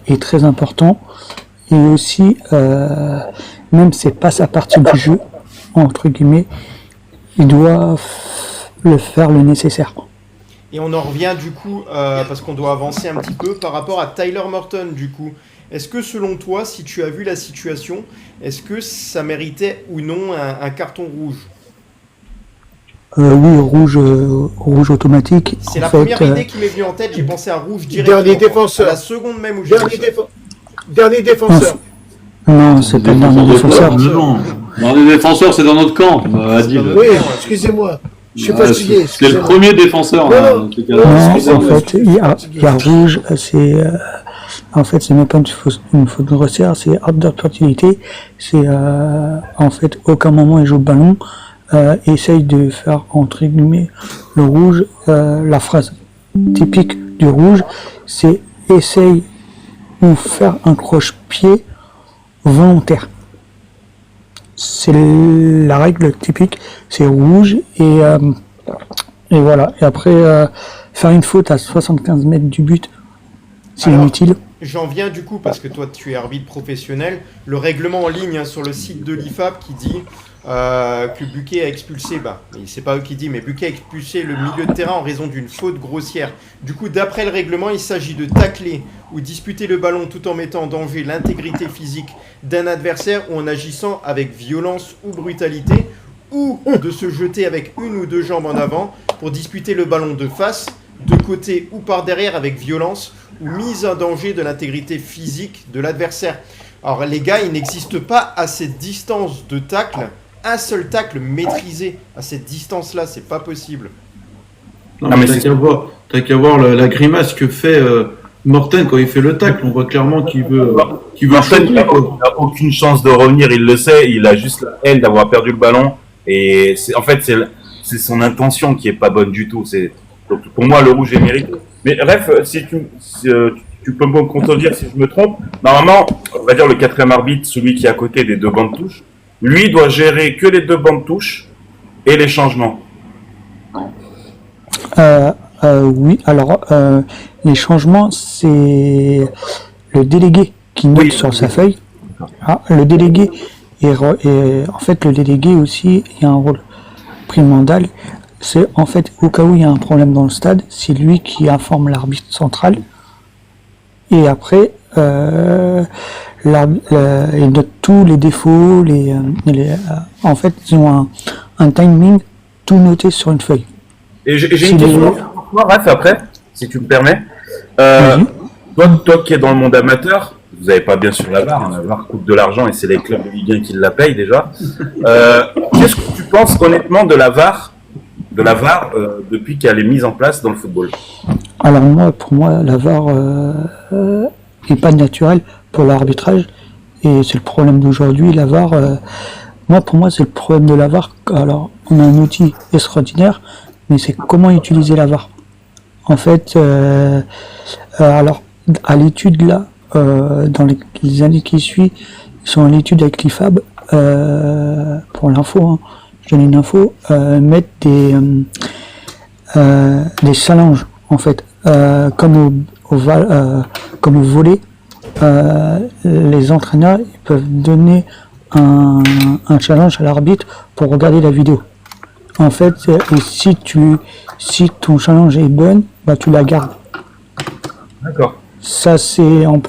est très important. Et aussi, même c'est pas sa partie du jeu, entre guillemets, il doit le faire le nécessaire. Et on en revient du coup, parce qu'on doit avancer un petit peu, par rapport à Tyler Morton du coup. Est-ce que selon toi, si tu as vu la situation, est-ce que ça méritait ou non un carton rouge? Oui, rouge automatique. C'est la première idée qui m'est venue en tête, j'ai pensé à rouge directement. Dernier défenseur. La seconde même où j'ai Dernier défenseur. Non, c'est pas le dernier défenseur. Dernier défenseur, c'est dans notre camp, Adil. Oui, excusez-moi. Je suis fatigué. C'est le premier défenseur. Non, en fait, il y a rouge, c'est en fait, c'est même pas une faute grossière, c'est hors d'opportunité. C'est en fait, aucun moment il joue le ballon, essaye de faire entre guillemets le rouge. La phrase typique du rouge, c'est essaye ou faire un croche-pied volontaire. C'est la règle typique, c'est rouge et voilà. Et après, faire une faute à 75 mètres du but, c'est inutile. J'en viens du coup, parce que toi tu es arbitre professionnel, le règlement en ligne hein, sur le site de l'IFAB qui dit que Buquet a expulsé, c'est pas eux qui disent, mais Buquet a expulsé le milieu de terrain en raison d'une faute grossière. Du coup, d'après le règlement, il s'agit de tacler ou disputer le ballon tout en mettant en danger l'intégrité physique d'un adversaire ou en agissant avec violence ou brutalité, ou de se jeter avec une ou deux jambes en avant pour disputer le ballon de face, de côté ou par derrière avec violence ou mise en danger de l'intégrité physique de l'adversaire. Alors les gars, il n'existe pas à cette distance de tacle un seul tacle maîtrisé à cette distance-là, c'est pas possible. Non, mais t'as qu'à voir la grimace que fait Morten quand il fait le tacle. On voit clairement qu'il veut Morten, il n'a aucune chance de revenir, il le sait, il a juste la haine d'avoir perdu le ballon. Et en fait, c'est son intention qui est pas bonne du tout. Donc pour moi, le rouge est mérité. Mais bref, si tu peux me contredire si je me trompe, normalement, on va dire le quatrième arbitre, celui qui est à côté des deux bancs de touche, lui doit gérer que les deux bancs de touche et les changements. Oui, alors les changements, c'est le délégué qui note sur sa feuille. Le délégué en fait le délégué aussi, il y a un rôle primordial. C'est en fait au cas où il y a un problème dans le stade, c'est lui qui informe l'arbitre central. Et après, il note tous les défauts, en fait, ils ont un timing tout noté sur une feuille. Et j'ai une question pour toi, Raph, après, si tu me permets. Toi qui es dans le monde amateur, vous n'avez pas bien sûr la VAR, la VAR coûte de l'argent et c'est les clubs de Ligue 1 qui la payent déjà. Qu'est-ce que tu penses honnêtement de la VAR depuis qu'elle est mise en place dans le football? Alors pour moi, la VAR, et pas naturel pour l'arbitrage. Et c'est le problème d'aujourd'hui, la VAR. Pour moi, c'est le problème de la VAR. Alors, on a un outil extraordinaire, mais c'est comment utiliser la VAR. En fait, alors, à l'étude là, dans les années qui suivent, ils sont à l'étude avec l'IFAB, pour l'info, hein, je donne une info, mettre des challenges, en fait, comme au volley, les entraîneurs ils peuvent donner un challenge à l'arbitre pour regarder la vidéo. En fait, et si ton challenge est bon, bah tu la gardes. D'accord. Ça c'est en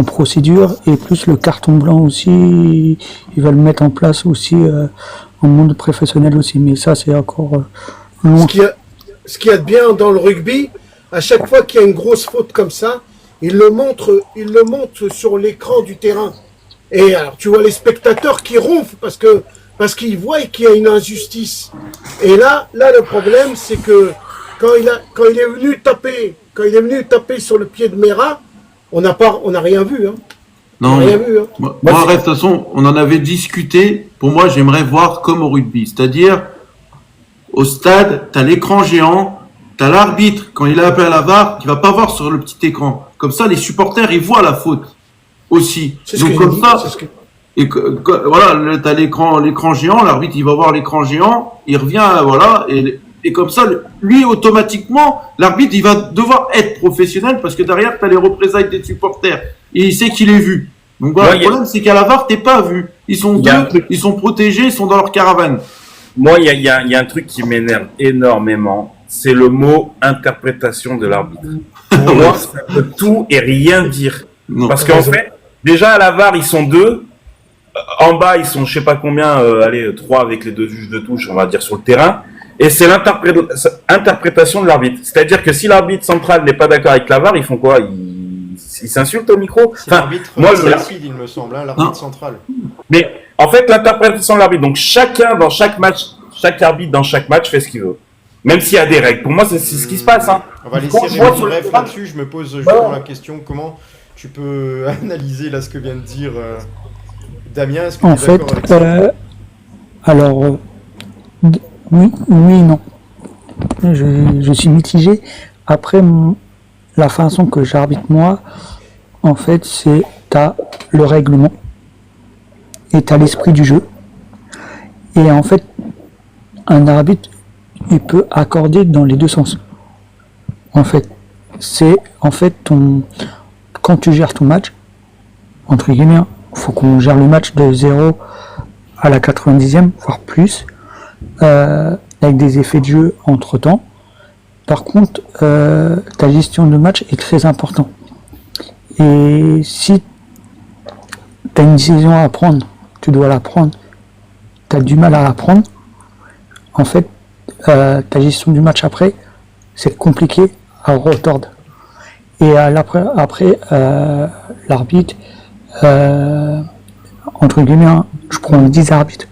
procédure, et plus le carton blanc aussi, ils veulent mettre en place aussi en monde professionnel aussi, mais ça c'est encore loin. Ce qu'il y a de bien dans le rugby, à chaque fois qu'il y a une grosse faute comme ça, il le montre sur l'écran du terrain. Et alors tu vois les spectateurs qui ronflent parce qu'ils voient qu'il y a une injustice. Et là le problème c'est que quand il est venu taper sur le pied de Mera, on n'a rien vu, hein. Non, rien vu, hein. Moi, de toute façon, on en avait discuté. Pour moi, j'aimerais voir comme au rugby. C'est-à-dire, au stade, t'as l'écran géant, t'as l'arbitre, quand il a appelé à la VAR, qui va pas voir sur le petit écran. Comme ça, les supporters, ils voient la faute aussi. Donc, comme ça, et voilà, t'as l'écran géant, l'arbitre, il va voir l'écran géant, il revient, voilà, et comme ça, lui, automatiquement, l'arbitre, il va devoir être professionnel parce que derrière, tu as les représailles des supporters. Et il sait qu'il est vu. Donc voilà, le problème, c'est qu'à la VAR, t'es pas vu. Ils sont ils sont protégés, ils sont dans leur caravane. Moi, il y a un truc qui m'énerve énormément. C'est le mot interprétation de l'arbitre. Pour moi, ça peut tout et rien dire. Non. Parce qu'en fait, déjà à la VAR, ils sont 2. En bas, ils sont je sais pas combien, 3 avec les 2 juges de touche, on va dire, sur le terrain. Et c'est l'interprétation de l'arbitre. C'est-à-dire que si l'arbitre central n'est pas d'accord avec la VAR, ils font quoi? Ils s'insultent au micro? C'est l'arbitre il me semble, hein, l'arbitre central. Mais en fait, l'interprétation de l'arbitre, donc chacun dans chaque match, chaque arbitre dans chaque match fait ce qu'il veut. Même s'il y a des règles. Pour moi, c'est ce qui se passe. Hein. On va laisser Rémi bref là-dessus. Je me pose justement la question, comment tu peux analyser là ce que vient de dire Damien? Est-ce que en tu es d'accord avec ça? Alors, oui, non. Je suis mitigé. Après, la façon que j'arbitre moi, en fait, c'est t'as le règlement et t'as l'esprit du jeu. Et en fait, un arbitre, il peut accorder dans les deux sens. En fait, c'est quand tu gères ton match, entre guillemets, il faut qu'on gère le match de 0 à la 90e, voire plus. Avec des effets de jeu entre temps. Par contre, ta gestion de match est très importante. Et si tu as une décision à prendre, tu dois la prendre, tu as du mal à la prendre, en fait, ta gestion du match après, c'est compliqué à retordre. Et après l'arbitre, entre guillemets, je prends 10 arbitres.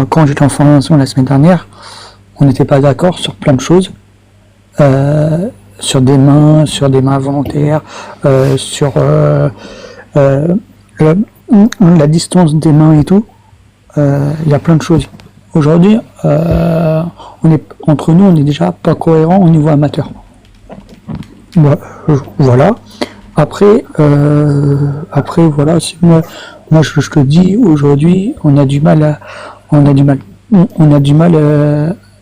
Quand j'étais en formation la semaine dernière, on n'était pas d'accord sur plein de choses, sur des mains volontaires, sur la distance des mains et tout. Il y a plein de choses. Aujourd'hui, entre nous, on est déjà pas cohérent au niveau amateur. Voilà. Après, voilà. Moi, je te dis, aujourd'hui, on a du mal.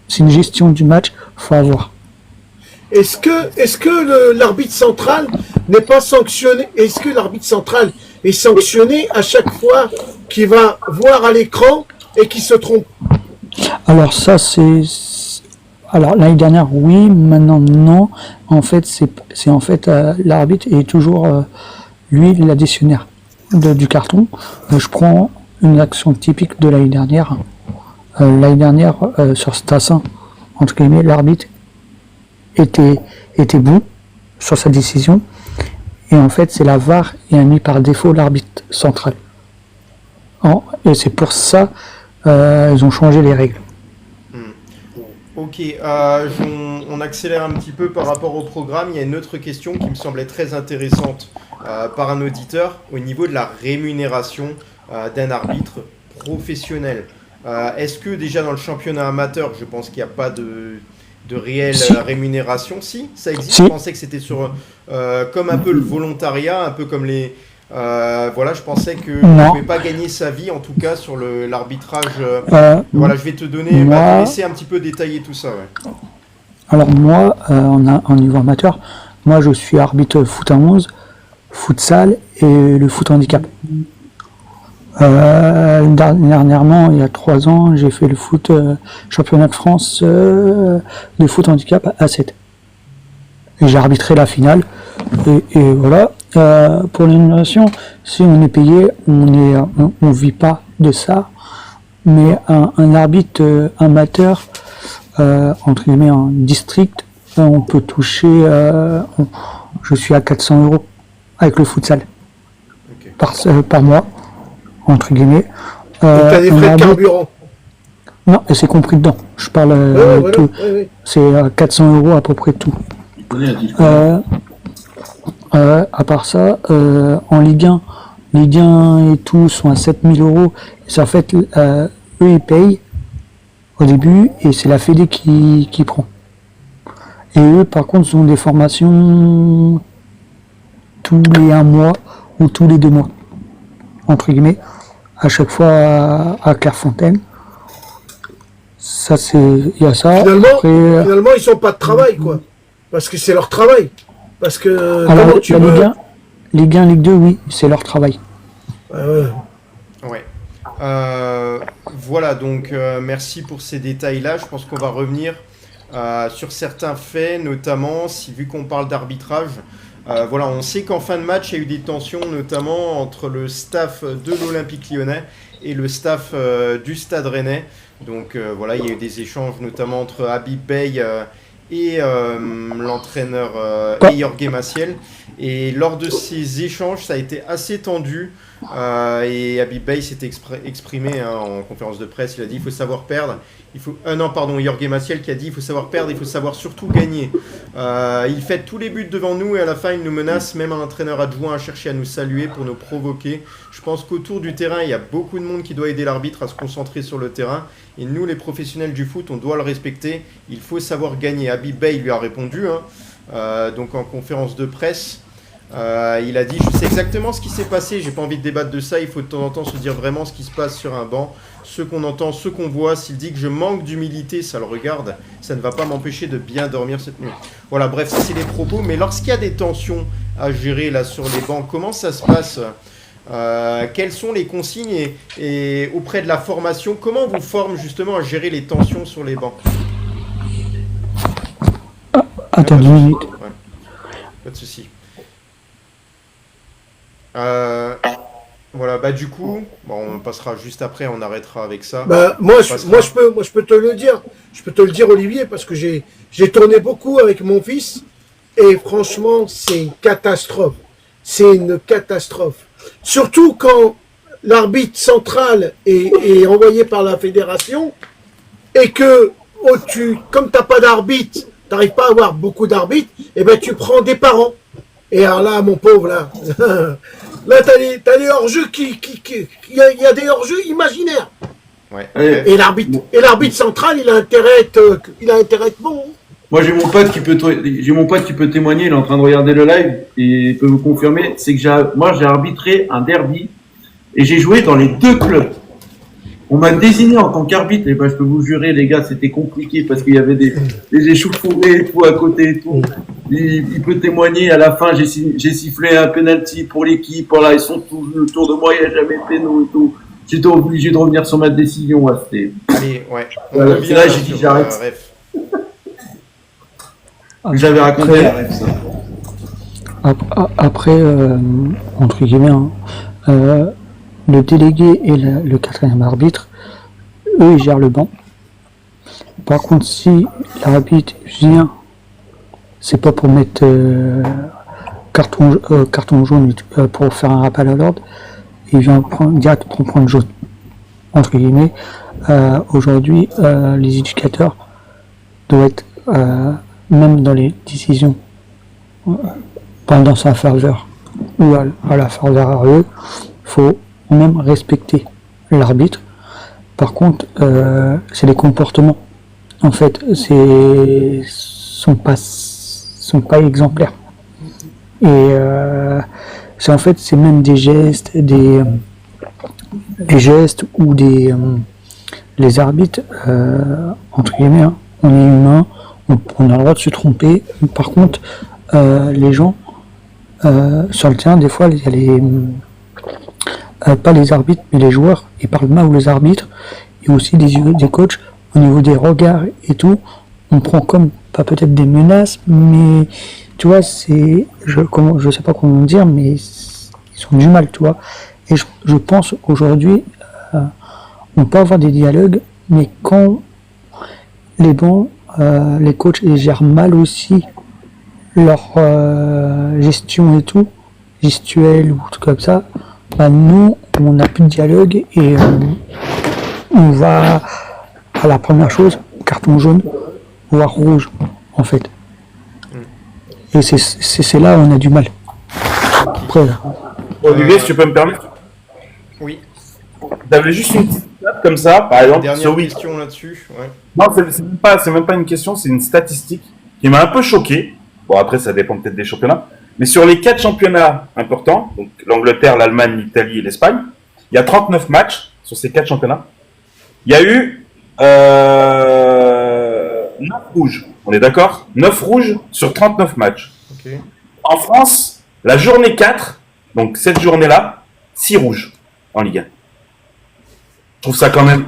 C'est une gestion du match, faut avoir. Est-ce que l'arbitre central n'est pas sanctionné? Est-ce que l'arbitre central est sanctionné à chaque fois qu'il va voir à l'écran et qu'il se trompe? Alors ça alors l'année dernière oui, maintenant non. En fait c'est l'arbitre est toujours lui l'additionnaire du carton. Je prends une action typique de l'année dernière. Sur Stassin, entre guillemets, l'arbitre était bon sur sa décision. Et en fait, c'est la VAR qui a mis par défaut l'arbitre central. Et c'est pour ça ils ont changé les règles. Ok, on accélère un petit peu par rapport au programme. Il y a une autre question qui me semblait très intéressante par un auditeur au niveau de la rémunération d'un arbitre professionnel. Est-ce que déjà dans le championnat amateur, je pense qu'il n'y a pas de réelle rémunération? Si, ça existe. Si. Je pensais que c'était sur comme un peu le volontariat, un peu comme les... voilà, je pensais qu'on ne pouvait pas gagner sa vie, en tout cas sur l'arbitrage. Voilà, je vais te donner, te laisser un petit peu détailler tout ça. Ouais. Alors moi, en niveau amateur, moi je suis arbitre foot à 11, futsal et le foot handicap. Dernièrement, il y a 3 ans, j'ai fait le foot championnat de France de foot handicap à 7. Et j'ai arbitré la finale. Et voilà. Pour l'innovation, si on est payé, on vit pas de ça. Mais un arbitre amateur, entre guillemets, en district, on peut toucher, je suis à 400 € avec le futsal par mois, entre guillemets. Donc t'as des frais de carburant? Non, et c'est compris dedans. Je parle tout. C'est 400 € à peu près tout. À part ça, en Ligue 1 et tout sont à 7000 €. C'est en fait, eux ils payent au début et c'est la Fédé qui prend. Et eux par contre ont des formations tous les 1 mois ou tous les 2 mois, entre guillemets, à chaque fois à Clairefontaine. Ça c'est, il y a ça. Finalement ils sont pas de travail quoi, parce que c'est leur travail. Parce que alors, Ligue 1, Ligue 2, oui, c'est leur travail. Ouais. Voilà, donc merci pour ces détails-là. Je pense qu'on va revenir sur certains faits, notamment vu qu'on parle d'arbitrage. Voilà, on sait qu'en fin de match, il y a eu des tensions, notamment entre le staff de l'Olympique Lyonnais et le staff du Stade Rennais. Donc voilà, il y a eu des échanges, notamment entre Habib Bey et l'entraîneur Jorge Maciel. Et lors de ces échanges, ça a été assez tendu. Et Habib Bey s'est exprimé en conférence de presse. Il a dit il faut savoir perdre. Jorge Maciel qui a dit il faut savoir perdre, il faut savoir surtout gagner. Il fait tous les buts devant nous et à la fin il nous menace. Même un entraîneur adjoint a cherché à nous saluer pour nous provoquer. Je pense qu'autour du terrain, il y a beaucoup de monde qui doit aider l'arbitre à se concentrer sur le terrain. Et nous, les professionnels du foot, on doit le respecter. Il faut savoir gagner. Habib Bey lui a répondu, donc en conférence de presse. Il a dit je sais exactement ce qui s'est passé, j'ai pas envie de débattre de ça, il faut de temps en temps se dire vraiment ce qui se passe sur un banc, ce qu'on entend, ce qu'on voit. S'il dit que je manque d'humilité, ça le regarde, ça ne va pas m'empêcher de bien dormir cette nuit. Voilà, bref, ça c'est les propos. Mais lorsqu'il y a des tensions à gérer là sur les bancs, comment ça se passe? Quelles sont les consignes et auprès de la formation, comment on vous forme justement à gérer les tensions sur les bancs? Attends 10 minutes. Ouais. Pas de souci. Voilà, bah du coup, bon, on passera juste après, on arrêtera avec ça. Bah, moi, je peux te le dire. Je peux te le dire, Olivier, parce que j'ai tourné beaucoup avec mon fils. Et franchement, c'est une catastrophe. C'est une catastrophe. Surtout quand l'arbitre central est envoyé par la fédération et que, comme tu n'as pas d'arbitre, tu n'arrives pas à avoir beaucoup d'arbitres, et ben tu prends des parents. Et alors là, mon pauvre, là, t'as les hors-jeux il y a des hors-jeux imaginaires. Ouais. Et l'arbitre central, il a intérêt à être bon. Moi, j'ai mon pote qui peut témoigner. Il est en train de regarder le live et il peut vous confirmer. C'est que moi, j'ai arbitré un derby et j'ai joué dans les 2 clubs. On m'a désigné en tant qu'arbitre, et ben je peux vous jurer, les gars, c'était compliqué parce qu'il y avait des échauffourées et tout à côté et tout. Il peut témoigner, à la fin, j'ai sifflé un penalty pour l'équipe. Voilà, ils sont tous autour de moi, il n'y a jamais de péno et tout. J'étais obligé de revenir sur ma décision. Ouais, allez, ouais. Là, j'ai dit j'arrête. J'avais raconté la rêve, ça. Après, entre guillemets, le délégué et le 4e arbitre, eux, ils gèrent le banc. Par contre, si l'arbitre vient, c'est pas pour mettre carton jaune pour faire un rappel à l'ordre, il vient direct pour prendre jaune. Entre guillemets, aujourd'hui, les éducateurs doivent être même dans les décisions pendant sa faveur ou à la faveur à eux, faut même respecter l'arbitre. Par contre, c'est les comportements. En fait, sont pas exemplaires. Et c'est même des gestes, des gestes ou les arbitres, entre guillemets, hein, on est humain, on a le droit de se tromper. Par contre, les gens sur le terrain, des fois, il y a pas les arbitres, mais les joueurs, ils parlent mal aux arbitres, et aussi des coachs, au niveau des regards et tout, on prend comme, pas peut-être des menaces, mais tu vois, je sais pas comment dire, mais ils ont du mal, tu vois. Et je pense aujourd'hui, on peut avoir des dialogues, mais quand les coachs, ils gèrent mal aussi leur gestion et tout, gestuelle ou tout comme ça, nous, on n'a plus de dialogue et on va à la première chose, carton jaune, voire rouge, en fait. Et c'est là où on a du mal. Après, là. Olivier, si tu peux me permettre. Oui. T'avais juste une petite stat comme ça, par exemple. Dernière question là-dessus. Ouais. Non, c'est même pas une question, c'est une statistique qui m'a un peu choqué. Bon, après, ça dépend peut-être des championnats. Mais sur les 4 championnats importants, donc l'Angleterre, l'Allemagne, l'Italie et l'Espagne, il y a 39 matchs sur ces 4 championnats. Il y a eu 9 rouges. On est d'accord? 9 rouges sur 39 matchs. Okay. En France, la journée 4, donc cette journée-là, 6 rouges en Ligue 1. Je trouve ça quand même...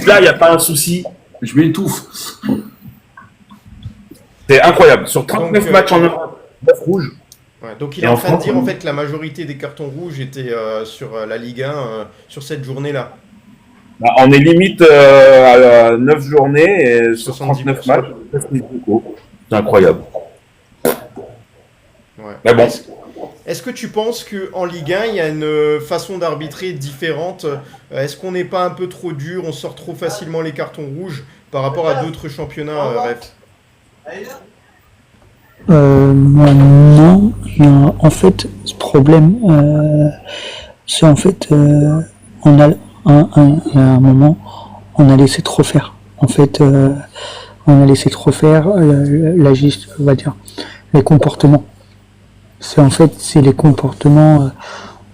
Là, il n'y a pas un souci. Je m'étouffe. C'est incroyable. Sur 39 matchs en Europe, 9 rouges. Ouais, donc il est en train de dire en fait que la majorité des cartons rouges étaient sur la Ligue 1 sur cette journée-là. Bah, on est limite à 9 journées et sur 39 matchs. C'est incroyable. Ouais. Mais bon. Est-ce que tu penses qu'en Ligue 1, il y a une façon d'arbitrer différente? Est-ce qu'on n'est pas un peu trop dur? On sort trop facilement les cartons rouges par rapport à d'autres championnats, Ref? Moi, non. En fait, ce problème, c'est en fait, il y a un moment, on a laissé trop faire. En fait, on a laissé trop faire on va dire, les comportements. C'est les comportements.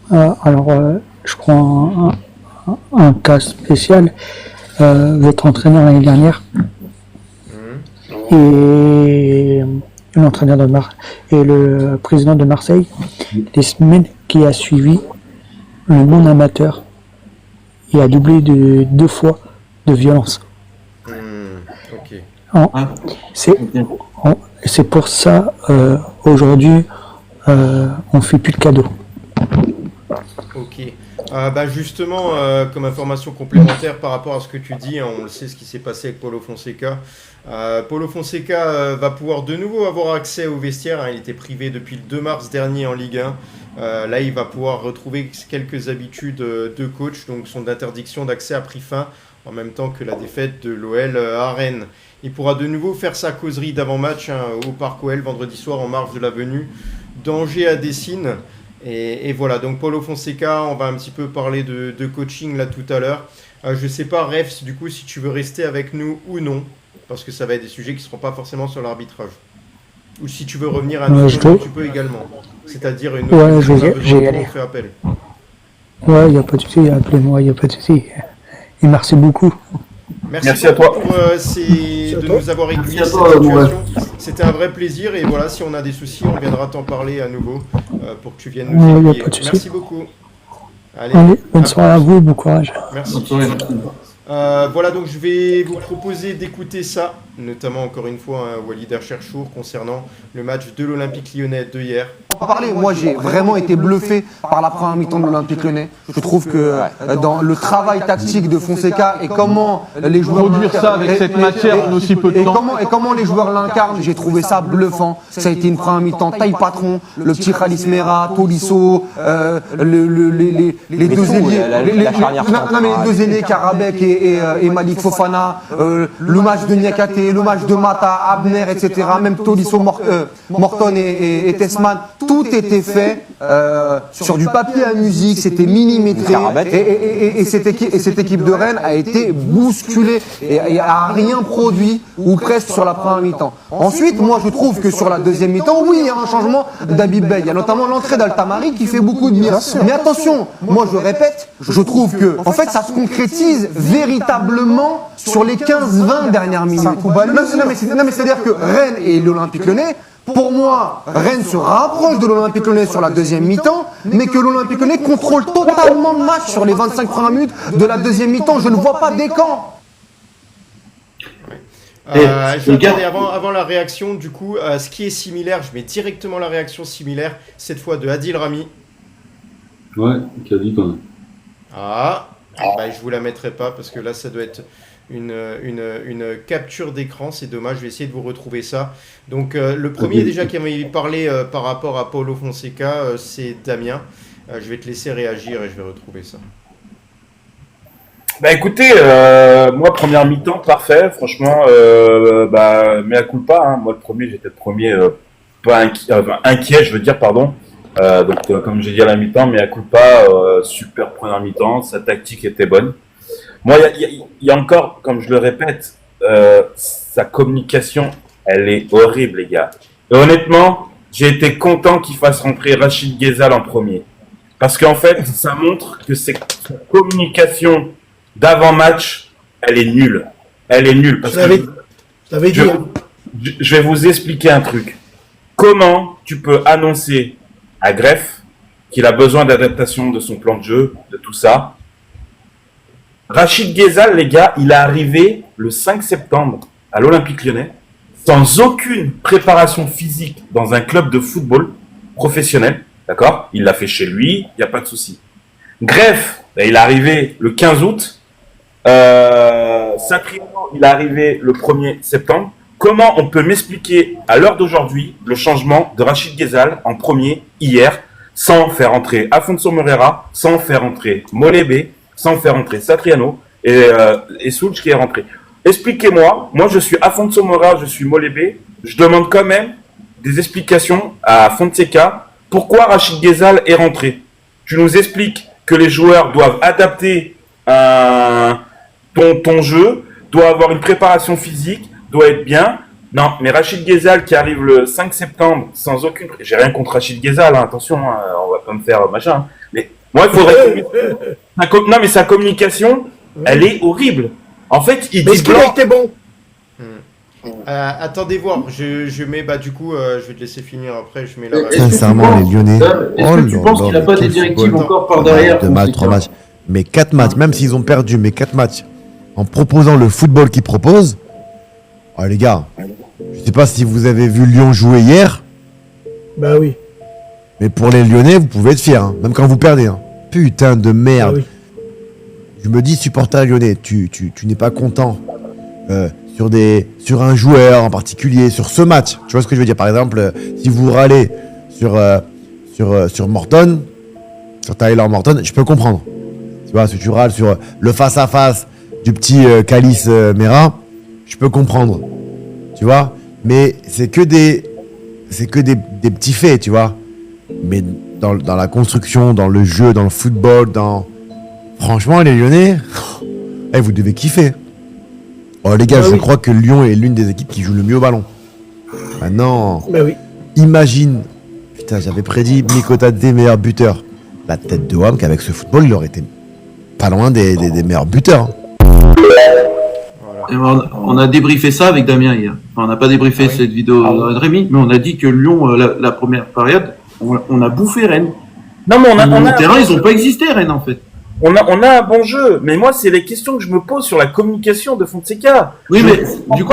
Je prends un cas spécial. Votre entraîneur l'année dernière et l'entraîneur et le président de Marseille, les semaines qui a suivi, le monde amateur, il a doublé de 2 fois de violence. Okay. C'est pour ça aujourd'hui on fait plus de cadeaux. Ok. Justement, comme information complémentaire par rapport à ce que tu dis, on le sait ce qui s'est passé avec Paulo Fonseca. Paulo Fonseca va pouvoir de nouveau avoir accès au vestiaire. Il était privé depuis le 2 mars dernier en Ligue 1. Là, il va pouvoir retrouver quelques habitudes de coach. Donc, son interdiction d'accès a pris fin en même temps que la défaite de l'OL à Rennes. Il pourra de nouveau faire sa causerie d'avant-match au Parc OL vendredi soir en marge de la venue d'Angers à Dessines. Et voilà, donc Paulo Fonseca, on va un petit peu parler de coaching là tout à l'heure. Je sais pas, Refs, du coup, si tu veux rester avec nous ou non, parce que ça va être des sujets qui ne seront pas forcément sur l'arbitrage. Ou si tu veux revenir à nous, tu peux également. C'est-à-dire une autre j'ai y aller. Fait appel. Ouais, il n'y a pas de souci, appelez-moi, il n'y a pas de souci. Et merci beaucoup. Merci à toi pour de nous avoir aiguillé cette situation. C'était un vrai plaisir et voilà, si on a des soucis, on viendra t'en parler à nouveau pour que tu viennes nous aiguiller. Merci beaucoup. Allez, bonne soirée à vous, bon courage. Merci. Voilà, donc je vais vous proposer d'écouter ça, notamment encore une fois Walid Cherchour concernant le match de l'Olympique Lyonnais de hier. Moi j'ai vraiment été bluffé par la première mi-temps de l'Olympique Lyonnais. Je trouve que dans le travail tactique de Fonseca et comment les joueurs produire ça avec cette matière en aussi peu de temps. Et comment les joueurs l'incarnent, j'ai trouvé ça bluffant. Ça a été une première mi-temps taille patron, le petit Khalis Mera, Tolisso, les deux ailiers, les deux ailiers Karabek et Malik Fofana, le match de Niakate, le match de Mata, Abner, etc., même Tolisso, Morton et Tessman, tout était fait sur du papier à musique, c'était millimétré. Et cette équipe de Rennes a été bousculée et a rien produit, ou presque, sur la première mi-temps. Ensuite, moi, je trouve que sur la deuxième mi-temps, oui, il y a un changement d'Habib Beye. Il y a notamment l'entrée d'Altamari qui fait beaucoup de bien. Mais attention, moi, je répète, je trouve que, en fait, ça se concrétise véritablement sur les 15-20 dernières minutes. Non, mais c'est-à-dire que Rennes et l'Olympique Lyonnais, pour moi, Rennes se rapproche de l'Olympique Lyonnais sur la deuxième mi-temps, mais que l'Olympique Lyonnais contrôle totalement le match sur les 25 premières minutes de la deuxième mi-temps. Je ne vois pas d'écran. Je vais regarder avant la réaction, du coup, ce qui est similaire, je mets directement la réaction similaire, cette fois de Adil Rami. Ouais, qui a dit quand même. Je vous la mettrai pas parce que là, ça doit être une capture d'écran, c'est dommage, je vais essayer de vous retrouver ça. Donc, le premier déjà qui m'a parlé par rapport à Paulo Fonseca, c'est Damien. Je vais te laisser réagir et je vais retrouver ça. Bah écoutez, moi première mi-temps parfait, franchement, mea culpa, hein. Moi le premier, j'étais le premier, pas inquiet, je veux dire, pardon. Donc comme j'ai dit à la mi-temps, mea culpa, super première mi-temps, sa tactique était bonne. Moi, il y a encore, comme je le répète, sa communication, elle est horrible, les gars. Et honnêtement, j'ai été content qu'il fasse rentrer Rachid Ghezal en premier, parce qu'en fait, ça montre que sa communication d'avant-match, elle est nulle. Elle est nulle. Parce que je vais vous expliquer un truc. Comment tu peux annoncer à Greff qu'il a besoin d'adaptation de son plan de jeu, de tout ça? Rachid Ghezal, les gars, il est arrivé le 5 septembre à l'Olympique Lyonnais sans aucune préparation physique dans un club de football professionnel. D'accord? Il l'a fait chez lui, il n'y a pas de souci. Greff, il est arrivé le 15 août. Satriano, il est arrivé le 1er septembre. Comment on peut m'expliquer à l'heure d'aujourd'hui le changement de Rachid Ghezal en premier hier sans faire entrer Afonso Moreira, sans faire entrer Molébé, sans faire entrer Satriano et Soulch qui est rentré? Expliquez-moi, moi je suis Afonso Moreira, je suis Molébé, je demande quand même des explications à Fonseca. Pourquoi Rachid Ghezal est rentré? Tu nous expliques que les joueurs doivent adapter ton jeu, doit avoir une préparation physique, doit être bien. Non, mais Rachid Ghezal qui arrive le 5 septembre sans aucune... J'ai rien contre Rachid Ghezal, hein, attention, hein, on va pas me faire machin. Hein. Mais moi, il faudrait... Non, mais sa communication, elle est horrible. En fait, il dit blanc... était bon. Attendez voir, je mets, du coup, je vais te laisser finir après, je mets la... Sincèrement, les Lyonnais... Est-ce que tu penses qu'il n'a pas des directives encore par derrière? 2 matchs, 3 matchs. Mais 4 matchs, même s'ils ont perdu, mais 4 matchs, en proposant le football qu'ils proposent, oh les gars, je sais pas si vous avez vu Lyon jouer hier. Bah oui. Mais pour les Lyonnais, vous pouvez être fiers, hein, même quand vous perdez. Hein. Putain de merde. Bah oui. Je me dis, supporter lyonnais, tu n'es pas content sur un joueur en particulier, sur ce match. Tu vois ce que je veux dire? Par exemple, si vous râlez sur Morton, sur Tyler Morton, je peux comprendre. Tu vois, si tu râles sur le face-à-face du petit Calice Mera, je peux comprendre. Tu vois? Mais c'est que des petits faits, tu vois. Mais dans la construction, dans le jeu, dans le football, franchement, les Lyonnais, vous devez kiffer. Oh les gars, je crois que Lyon est l'une des équipes qui joue le mieux au ballon. Maintenant, imagine, putain, j'avais prédit Mikotadze meilleur buteur. La tête de Wam qu'avec ce football, il aurait été pas loin des meilleurs buteurs. Voilà. On a débriefé ça avec Damien hier. Enfin, on n'a pas débriefé cette vidéo de Rémi, mais on a dit que Lyon, la première période, on a bouffé Rennes. Non, mais on a terrain, ils n'ont pas existé, Rennes, en fait. On a un bon jeu, mais moi, c'est les questions que je me pose sur la communication de Fonseca. Oui, mais du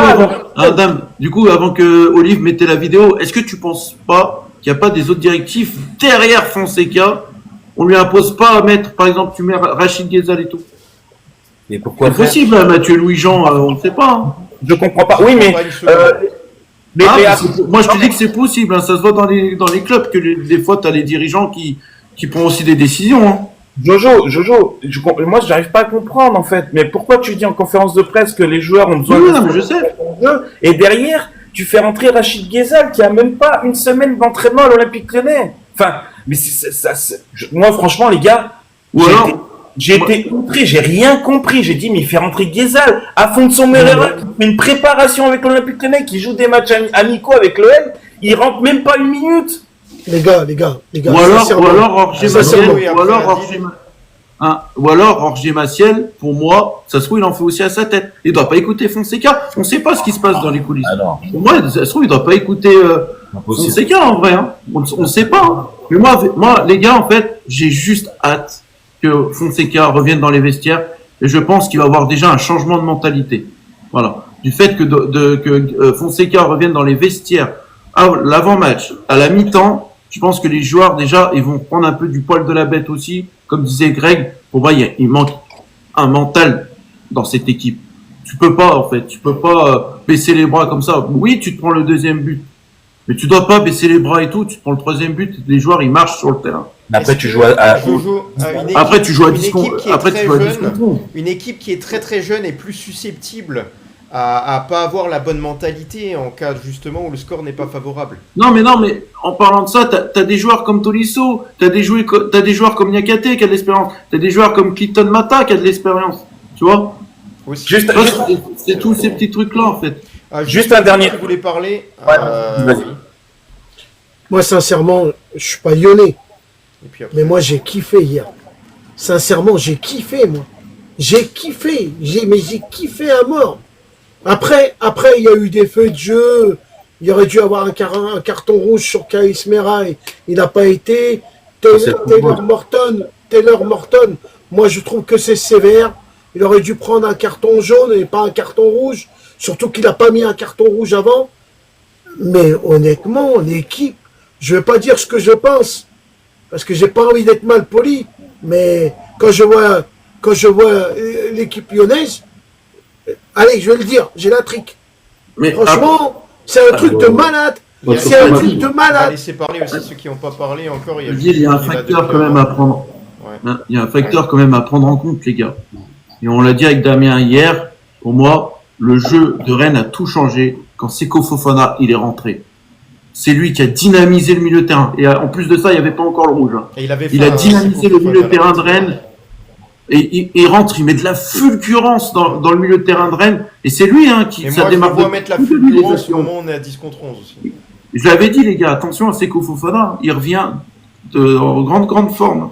coup, avant que Olive mette la vidéo, est-ce que tu penses pas qu'il n'y a pas des autres directifs derrière Fonseca? On lui impose pas à mettre, par exemple, tu mets Rachid Ghezal et tout. Et pourquoi c'est possible, hein, Mathieu Louis-Jean, on ne sait pas. Hein. Je comprends pas. Oui, mais... moi, je te dis que c'est possible. Hein, ça se voit dans les clubs que des fois, tu as les dirigeants qui prennent aussi des décisions. Hein. Jojo, moi j'arrive pas à comprendre en fait. Mais pourquoi tu dis en conférence de presse que les joueurs ont besoin Oui, de non, mais je sais. jeu et derrière tu fais rentrer Rachid Ghezal qui a même pas une semaine d'entraînement à l'Olympique Lyonnais. Enfin, mais moi franchement les gars, Ou alors, j'ai été outré, j'ai rien compris. J'ai dit mais il fait rentrer Ghezal à fond de son Merera qui fait une préparation avec l'Olympique Lyonnais, qui joue des matchs amicaux avec l'OM, il rentre même pas une minute. Les gars. ou alors sincèrement. Orgé Sincèrement, Maciel, oui, ou alors Orgé Maciel, pour moi, ça se trouve, il en fait aussi à sa tête. Il doit pas écouter Fonseca. On sait pas ce qui se passe dans les coulisses. Alors, Pour moi, ça se trouve, il doit pas écouter Fonseca, en vrai, hein. On sait pas, hein. Mais moi, les gars, en fait, j'ai juste hâte que Fonseca revienne dans les vestiaires, et je pense qu'il va y avoir déjà un changement de mentalité. Voilà. Du fait que Fonseca revienne dans les vestiaires à l'avant-match, à la mi-temps, je pense que les joueurs, déjà, ils vont prendre un peu du poil de la bête aussi. Comme disait Greg, pour moi, il manque un mental dans cette équipe. Tu peux pas, en fait, baisser les bras comme ça. Oui, tu te prends le deuxième but, mais tu dois pas baisser les bras et tout. Tu te prends le troisième but, les joueurs, ils marchent sur le terrain. après tu joues à Après, tu joues à 10 Une équipe qui est très très jeune est plus susceptible à pas avoir la bonne mentalité en cas justement où le score n'est pas favorable. Non, mais en parlant de ça, t'as des joueurs comme Tolisso, t'as des joueurs comme Niakate qui a de l'expérience, t'as des joueurs comme Clinton Mata qui a de l'expérience, tu vois. Aussi. C'est tous ces petits trucs-là, en fait. Juste un dernier. Je voulais parler. Vas-y. Oui. Moi, sincèrement, je suis pas lyonnais. Et puis après, Mais moi, j'ai kiffé hier. Sincèrement, j'ai kiffé, moi. J'ai kiffé. J'ai kiffé à mort. Après, il y a eu des feux de jeu. Il aurait dû avoir un carton rouge sur Kaïs Mera. Il n'a pas été. Taylor Morton, moi, je trouve que c'est sévère. Il aurait dû prendre un carton jaune et pas un carton rouge. Surtout qu'il n'a pas mis un carton rouge avant. Mais honnêtement, l'équipe, je ne vais pas dire ce que je pense. Parce que j'ai pas envie d'être mal poli. Mais quand je vois l'équipe lyonnaise, allez, je vais le dire, j'ai la trique. Mais franchement, c'est un truc de malade. C'est un truc de on va malade. laisser parler aussi ceux qui n'ont pas parlé encore. Je dis, il y a un facteur quand même à prendre. Ouais. Il y a un facteur quand même à prendre en compte, les gars. Et on l'a dit avec Damien hier. Pour moi, le jeu de Rennes a tout changé quand Seko Fofana il est rentré. C'est lui qui a dynamisé le milieu de terrain. Et en plus de ça, il n'y avait pas encore le rouge. Hein. Et il a dynamisé le milieu de terrain de Rennes. Et il rentre, il met de la fulgurance dans le milieu de terrain de Rennes. Et c'est lui qui ça démarre. Je mettre la fulgurance au moment où on est à 10 contre 11 aussi. Je l'avais dit, les gars, attention à Seko Fofana. Il revient en grande forme.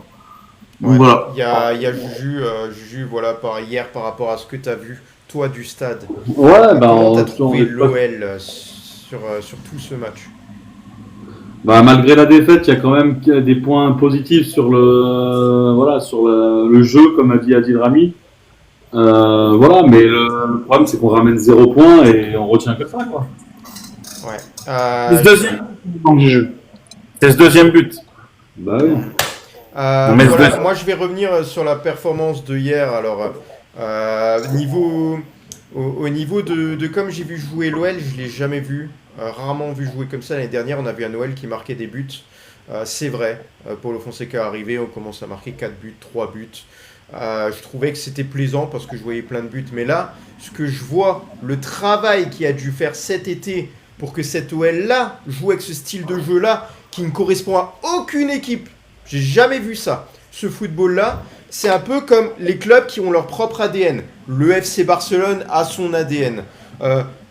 Ouais, voilà. Il y a Juju, voilà, hier par rapport à ce que tu as vu, toi, du stade. Ouais, comment tu as trouvé l'OL sur tout ce match? Malgré la défaite, il y a quand même des points positifs sur le jeu, comme a dit Adil Rami. Mais le problème, c'est qu'on ramène 0 points et on retient que ça, quoi. Ouais. C'est ce deuxième but. Bah oui. Moi, je vais revenir sur la performance de hier. Alors, au niveau de comme j'ai vu jouer l'OL, je l'ai jamais vu. Rarement vu jouer comme ça. L'année dernière, on a vu un OL qui marquait des buts. C'est vrai. Paulo Fonseca est arrivé, on commence à marquer 4 buts, 3 buts. Je trouvais que c'était plaisant parce que je voyais plein de buts. Mais là, ce que je vois, le travail qu'il a dû faire cet été pour que cet OL-là joue avec ce style de jeu-là qui ne correspond à aucune équipe. J'ai jamais vu ça. Ce football-là, c'est un peu comme les clubs qui ont leur propre ADN. Le FC Barcelone a son ADN.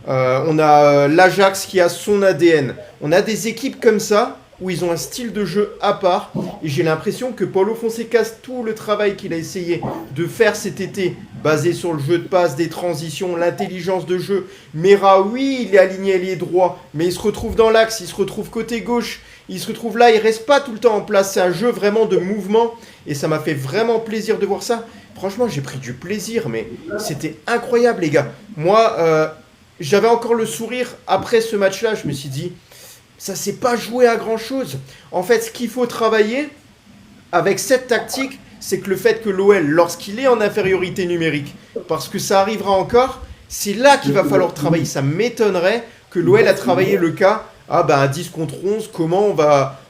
On a l'Ajax qui a son ADN. On a des équipes comme ça où ils ont un style de jeu à part. Et j'ai l'impression que Paulo Fonseca, tout le travail qu'il a essayé de faire cet été, basé sur le jeu de passe, des transitions, l'intelligence de jeu. Mera, oui, il est aligné ailier droit, mais il se retrouve dans l'axe, il se retrouve côté gauche, il se retrouve là, il reste pas tout le temps en place. C'est un jeu vraiment de mouvement et ça m'a fait vraiment plaisir de voir ça. Franchement, j'ai pris du plaisir, mais c'était incroyable, les gars. Moi, j'avais encore le sourire après ce match-là. Je me suis dit, ça s'est pas joué à grand-chose. En fait, ce qu'il faut travailler avec cette tactique, c'est que le fait que l'OL, lorsqu'il est en infériorité numérique, parce que ça arrivera encore, c'est là qu'il va falloir travailler. Ça m'étonnerait que l'OL a travaillé le cas ah bah à 10 contre 11, comment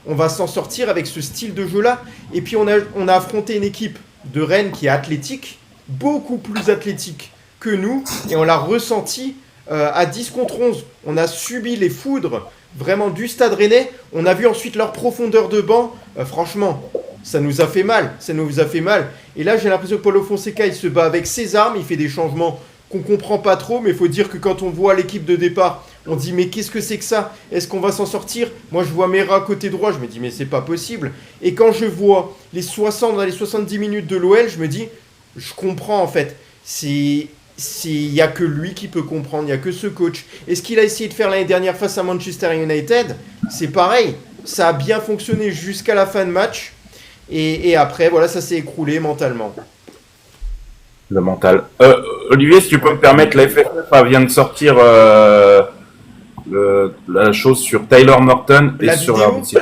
on va s'en sortir avec ce style de jeu-là. Et puis on a affronté une équipe de Rennes qui est athlétique, beaucoup plus athlétique que nous, et on l'a ressenti à 10 contre 11. On a subi les foudres vraiment du Stade Rennais. On a vu ensuite leur profondeur de banc. Franchement, ça nous a fait mal. Et là, j'ai l'impression que Paulo Fonseca, il se bat avec ses armes. Il fait des changements qu'on comprend pas trop. Mais il faut dire que quand on voit l'équipe de départ, on dit mais qu'est-ce que c'est que ça? Est-ce qu'on va s'en sortir? Moi, je vois Mera côté droit. Je me dis mais c'est pas possible. Et quand je vois les 70 minutes de l'OL, je me dis, je comprends en fait. Il n'y a que lui qui peut comprendre, il n'y a que ce coach. Et ce qu'il a essayé de faire l'année dernière face à Manchester United, c'est pareil. Ça a bien fonctionné jusqu'à la fin de match. Et après, voilà, ça s'est écroulé mentalement. Le mental. Olivier, si tu peux me permettre, la FFF vient de sortir la chose sur Tyler Morton et la sur vidéo l'arbitre.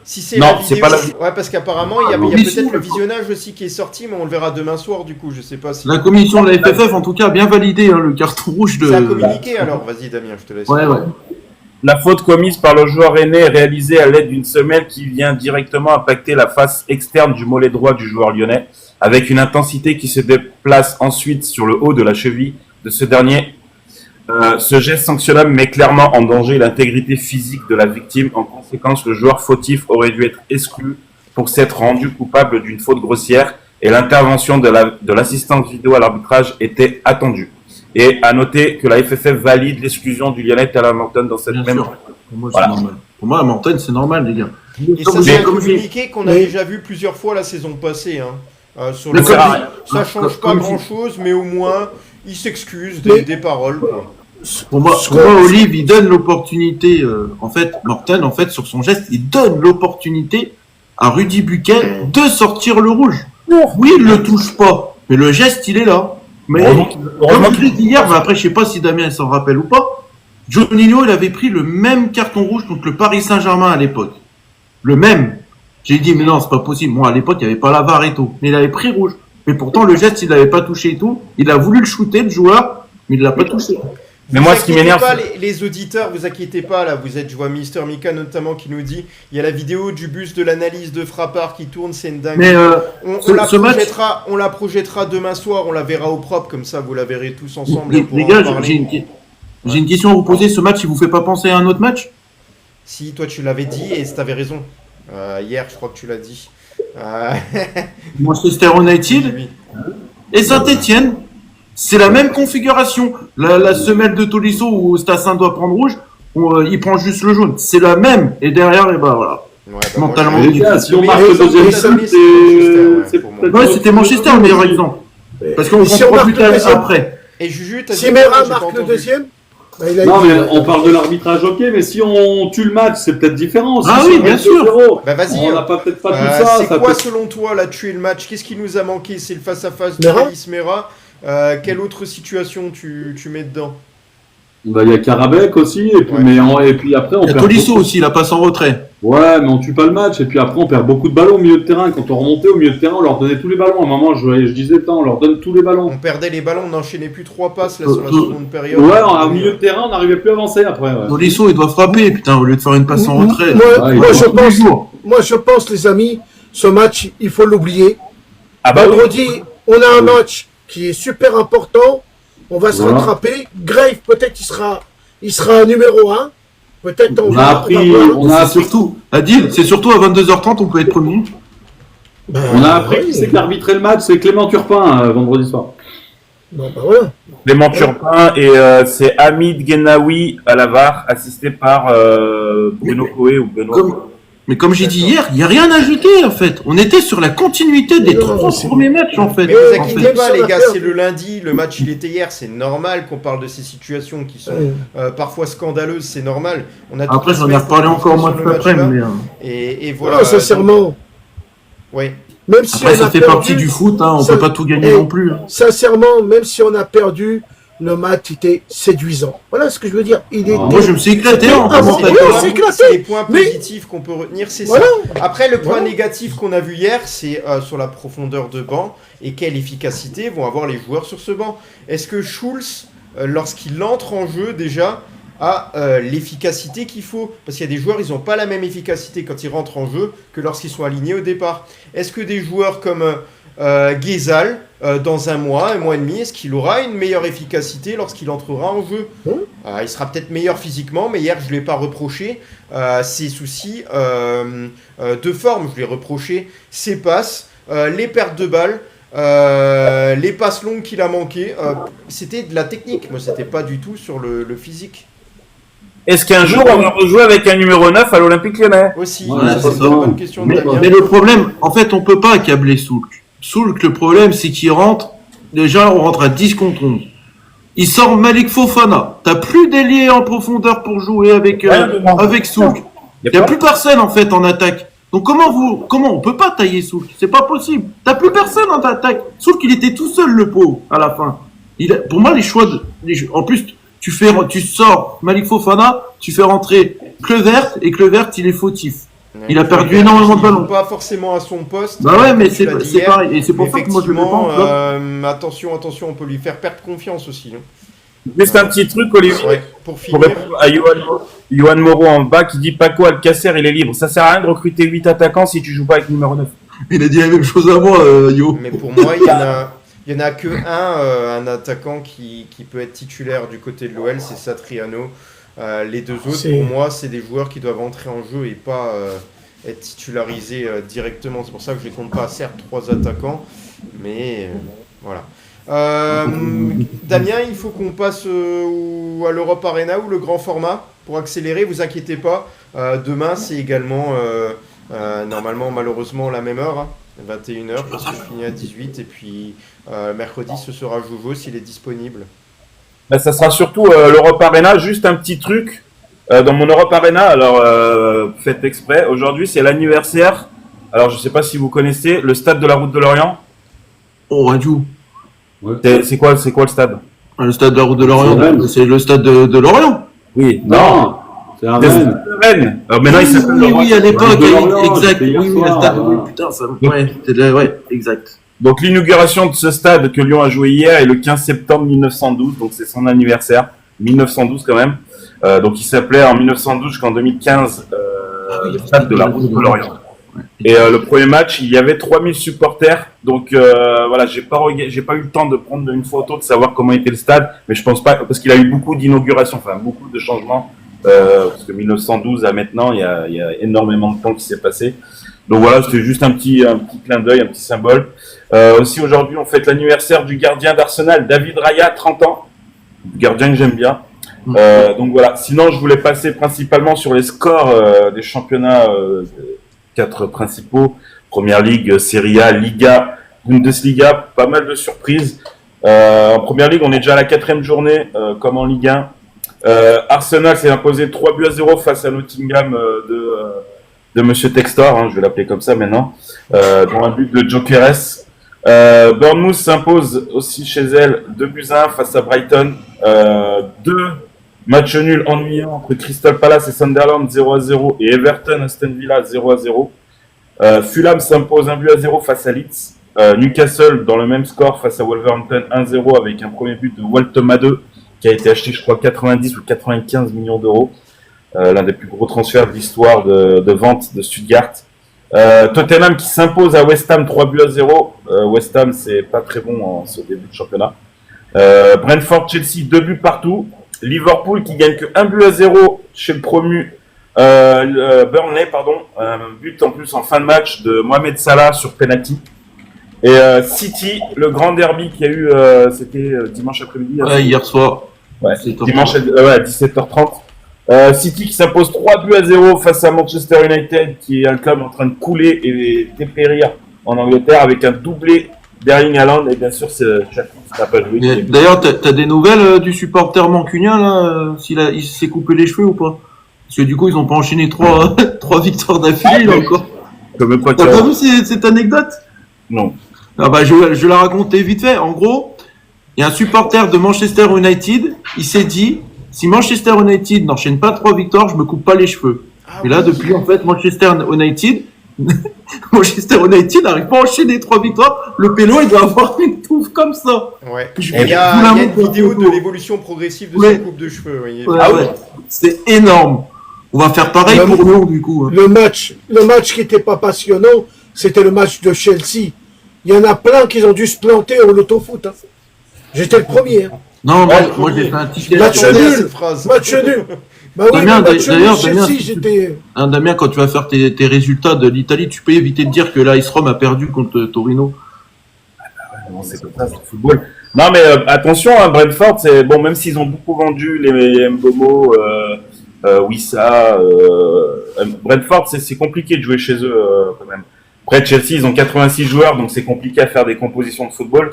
Si c'est Non, la vidéo, c'est pas la ouais, parce qu'apparemment, il y a peut-être le visionnage aussi qui est sorti, mais on le verra demain soir, du coup, je sais pas si... La commission de la FFF, en tout cas, a bien validé le carton rouge de... Ça a communiqué, alors, vas-y Damien, je te laisse. Ouais. La faute commise par le joueur rennais est réalisée à l'aide d'une semelle qui vient directement impacter la face externe du mollet droit du joueur lyonnais, avec une intensité qui se déplace ensuite sur le haut de la cheville de ce dernier. Ce geste sanctionnable met clairement en danger l'intégrité physique de la victime. En conséquence, le joueur fautif aurait dû être exclu pour s'être rendu coupable d'une faute grossière et l'intervention de l'assistance vidéo à l'arbitrage était attendue. Et à noter que la FFF valide l'exclusion du Lyonnais Tyler Morton dans cette même... Pour moi, c'est normal. Pour moi, la Morton, c'est normal, les gars. Et ça, c'est un communiqué qu'on a déjà vu plusieurs fois la saison passée. Sur le ça change pas grand-chose, mais au moins, il s'excuse des paroles, quoi. Pour moi, Olive, il donne l'opportunité, Morton, sur son geste, il donne l'opportunité à Rudy Buquet de sortir le rouge. Oui, il le touche pas, mais le geste, il est là. Mais, comme je l'ai dit hier, après, je sais pas si Damien s'en rappelle ou pas, Juninho, il avait pris le même carton rouge contre le Paris Saint-Germain à l'époque. Le même. J'ai dit, mais non, c'est pas possible. Moi, à l'époque, il n'y avait pas la VAR et tout. Mais il avait pris rouge. Mais pourtant, le geste, il l'avait pas touché et tout. Il a voulu le shooter, le joueur, mais il l'a pas touché. Mais moi, ce qui m'énerve, les auditeurs, vous inquiétez pas, là, je vois Mister Mika notamment qui nous dit, il y a la vidéo du bus de l'analyse de Frappard qui tourne, c'est une dingue. Mais on la projettera demain soir, on la verra au propre, comme ça vous la verrez tous ensemble. Les gars, j'ai une question à vous poser. Ce match, il vous fait pas penser à un autre match? Si, toi tu l'avais dit et t'avais raison. Hier, je crois que tu l'as dit. Manchester United et Saint-Etienne. C'est la même configuration. La semelle de Tolisso où Stassin doit prendre rouge, il prend juste le jaune. C'est la même. Et derrière, et bah voilà. Ouais, mentalement. Si on marque le deuxième but, c'était Manchester le meilleur exemple. Parce qu'on prend plus après. Et Juju, t'as dit si Mera marque le deuxième, non, mais on parle de l'arbitrage, ok, mais si on tue le match, c'est peut-être différent. Ah oui, bien sûr. Bah vas-y. On n'a peut-être pas tout ça. C'est quoi, selon toi, là, tuer le match? Qu'est-ce qui nous a manqué? C'est le face-à-face de Alice Mera. Quelle autre situation tu mets dedans? Bah, il y a Karabek aussi, et puis après on perd. Tolisso aussi, il passe en retrait. Ouais, mais on tue pas le match, et puis après on perd beaucoup de ballons au milieu de terrain. Quand on remontait au milieu de terrain, on leur donnait tous les ballons. À un moment, je disais, on leur donne tous les ballons. On perdait les ballons, on n'enchaînait plus 3 passes là sur la seconde période. Ouais, au milieu de terrain, on n'arrivait plus à avancer après. Ouais. Tolisso, il doit frapper, putain, au lieu de faire une passe en retrait. Moi, je pense, les amis, ce match, il faut l'oublier. Vendredi, on a un match qui est super important. On va se rattraper. Grave, peut-être il sera numéro 1. Peut-être on a surtout, Adil, c'est surtout à 22h30 on peut être premier. On a appris c'est qu'arbitrer le match, c'est Clément Turpin vendredi soir. Bon, bah voilà. Clément Turpin et c'est Hamid Genaoui à la VAR, assisté par Bruno Coé ou Benoît. Mais comme j'ai dit hier, il n'y a rien à ajouter en fait. On était sur la continuité des 3 premiers matchs en fait. Mais vous inquiétez pas les gars, c'est le lundi, le match il était hier, c'est normal qu'on parle de ces situations qui sont parfois scandaleuses, c'est normal. Après j'en ai reparlé encore au mois de après-midi. Et voilà. Non, sincèrement. Oui. Même si après, ça fait partie du foot, on peut pas tout gagner non plus. Sincèrement, même si on a perdu, le match était séduisant. Voilà ce que je veux dire. Moi, je me suis éclaté en commentateur. C'est les points positifs qu'on peut retenir, c'est ça. Après, le point négatif qu'on a vu hier, c'est sur la profondeur de banc et quelle efficacité vont avoir les joueurs sur ce banc. Est-ce que Schulz, lorsqu'il entre en jeu déjà, à l'efficacité qu'il faut. Parce qu'il y a des joueurs, ils n'ont pas la même efficacité quand ils rentrent en jeu que lorsqu'ils sont alignés au départ. Est-ce que des joueurs comme Ghezal, dans un mois et demi, est-ce qu'il aura une meilleure efficacité lorsqu'il entrera en jeu? Il sera peut-être meilleur physiquement, mais hier, je ne lui ai pas reproché ses soucis de forme. Je lui ai reproché ses passes, les pertes de balles, les passes longues qu'il a manquées. C'était de la technique, moi, c'était pas du tout sur le physique. Est-ce qu'un jour, on va rejouer avec un numéro 9 à l'Olympique Lyonnais? Aussi, Ouais, c'est une bonne question de Damien. Mais le problème, en fait, on peut pas accabler Soulk. Soulk, le problème, c'est qu'il rentre, déjà, on rentre à 10 contre 11. Il sort Malik Fofana. T'as plus d'ailier en profondeur pour jouer avec Soulk. Il y a plus personne, en fait, en attaque. Donc, comment on peut pas tailler Soulk? C'est pas possible. T'as plus personne en attaque. Soulk, il était tout seul, le pauvre, à la fin. Pour moi, en plus, tu sors Malik Fofana, tu fais rentrer Kluivert, et Kluivert, il est fautif. Il a perdu énormément de ballons. Pas forcément à son poste. Bah ouais, mais c'est pareil. Et c'est pour ça que moi je le mets pas en flop. Attention, on peut lui faire perdre confiance aussi. Juste un petit truc, Olivier. Ouais, pour répondre à Yohan Moreau en bas qui dit Paco Alcacer, il est libre. Ça sert à rien de recruter 8 attaquants si tu joues pas avec numéro 9. Il a dit la même chose à moi, Yo. Mais pour moi, il y en a que un attaquant qui peut être titulaire du côté de l'OL, c'est Satriano. Les deux autres, pour moi, c'est des joueurs qui doivent entrer en jeu et pas être titularisés directement. C'est pour ça que je les compte pas, certes, 3 attaquants, mais voilà. Damien, il faut qu'on passe à l'Europe Arena ou le grand format pour accélérer, vous inquiétez pas. Demain, c'est également, normalement, malheureusement, la même heure, 21h, parce que je finis à 18, et puis mercredi, ce sera Jojo s'il est disponible. Ben, ça sera surtout l'Europe Arena. Juste un petit truc dans mon Europe Arena. Alors, faites exprès. Aujourd'hui, c'est l'anniversaire. Alors, je sais pas si vous connaissez le stade de la Route de Lorient. Oh, Radiou. Ouais. C'est quoi le stade? Le stade de la Route de Lorient. C'est le stade de Lorient. Oui. Non. C'est un Rennes. Alors, maintenant, il s'appelle oui, à l'époque. Exact. Oui, le stade. Putain, ça. Ouais, exact. Donc l'inauguration de ce stade que Lyon a joué hier est le 15 septembre 1912, donc c'est son anniversaire, 1912 quand même. Donc il s'appelait en 1912 jusqu'en 2015 le stade de la Route de Lorient. Et le premier match, il y avait 3000 supporters, donc voilà, j'ai pas eu le temps de prendre une photo, de savoir comment était le stade, mais je pense pas, parce qu'il a eu beaucoup d'inaugurations, enfin beaucoup de changements, parce que 1912 à maintenant, il y a énormément de temps qui s'est passé. Donc voilà, c'était juste un petit clin d'œil, un petit symbole. Aussi aujourd'hui, on fête l'anniversaire du gardien d'Arsenal, David Raya, 30 ans. Gardien que j'aime bien. Donc voilà. Sinon, je voulais passer principalement sur les scores des championnats 4 principaux. Première Ligue, Serie A, Liga, Bundesliga. Pas mal de surprises. En Première Ligue, on est déjà à la 4e journée, comme en Ligue 1. Arsenal s'est imposé 3-0 face à Nottingham de Monsieur Textor, hein, je vais l'appeler comme ça maintenant, dans un but de Gyökeres. Bournemouth s'impose aussi chez elle 2-1 face à Brighton. 2 matchs nuls ennuyants entre Crystal Palace et Sunderland 0-0 et Everton Aston Villa 0-0. Fulham s'impose 1-0 face à Leeds. Newcastle dans le même score face à Wolverhampton 1-0 avec un premier but de Walter Made qui a été acheté je crois 90 ou 95 millions d'euros. L'un des plus gros transferts de l'histoire de vente de Stuttgart. Tottenham qui s'impose à West Ham 3-0. West Ham, c'est pas très bon en ce début de championnat. Brentford-Chelsea, 2 buts partout. Liverpool qui gagne que 1-0 chez le promu Burnley, un but en plus en fin de match de Mohamed Salah sur penalty. Et City, le grand derby qu'il y a eu, c'était dimanche après-midi. Hier soir. Ouais, dimanche à 17h30. City qui s'impose 3-0 face à Manchester United, qui est un club en train de couler et dépérir en Angleterre avec un doublé d'Erling Haaland. Et bien sûr, c'est chaque fois qui n'a pas joué. D'ailleurs, t'as des nouvelles du supporter mancunien, là, il s'est coupé les cheveux ou pas? Parce que du coup, ils ont pas enchaîné 3 victoires d'affilée, là, encore. T'as pas vu cette anecdote? Non. Ah bah, je vais la raconter vite fait. En gros, il y a un supporter de Manchester United, il s'est dit, si Manchester United n'enchaîne pas 3 victoires, je me coupe pas les cheveux. Et là, depuis, en fait, Manchester United, Manchester United n'arrive pas à enchaîner 3 victoires. Le péno, il doit avoir une touffe comme ça. Ouais. Je Il y a vous la une montre, vidéo photo. de l'évolution progressive de Ouais. sa coupe de cheveux. Oui. Ah ouais, c'est énorme. On va faire pareil pour Lyon, du coup. Hein. Le match qui était pas passionnant, c'était le match de Chelsea. Il y en a plein qui ont dû se planter au loto-foot. Hein. J'étais le premier. Hein. Non, moi j'ai fait un ticket. Match J'adore nul. cette phrase. Match nul. Bah oui, Damien, le match nul d'ailleurs, Chelsea, Damien, j'étais... Hein, Damien, quand tu vas faire tes résultats de l'Italie, tu peux éviter de dire que l'Ice Rome a perdu contre Torino. Non, c'est comme ça, c'est le football. Non, mais attention, hein, Brentford, c'est bon, même s'ils ont beaucoup vendu les Mbomo, Wissa, Brentford, c'est compliqué de jouer chez eux quand même. Après, Chelsea, ils ont 86 joueurs, donc c'est compliqué à faire des compositions de football.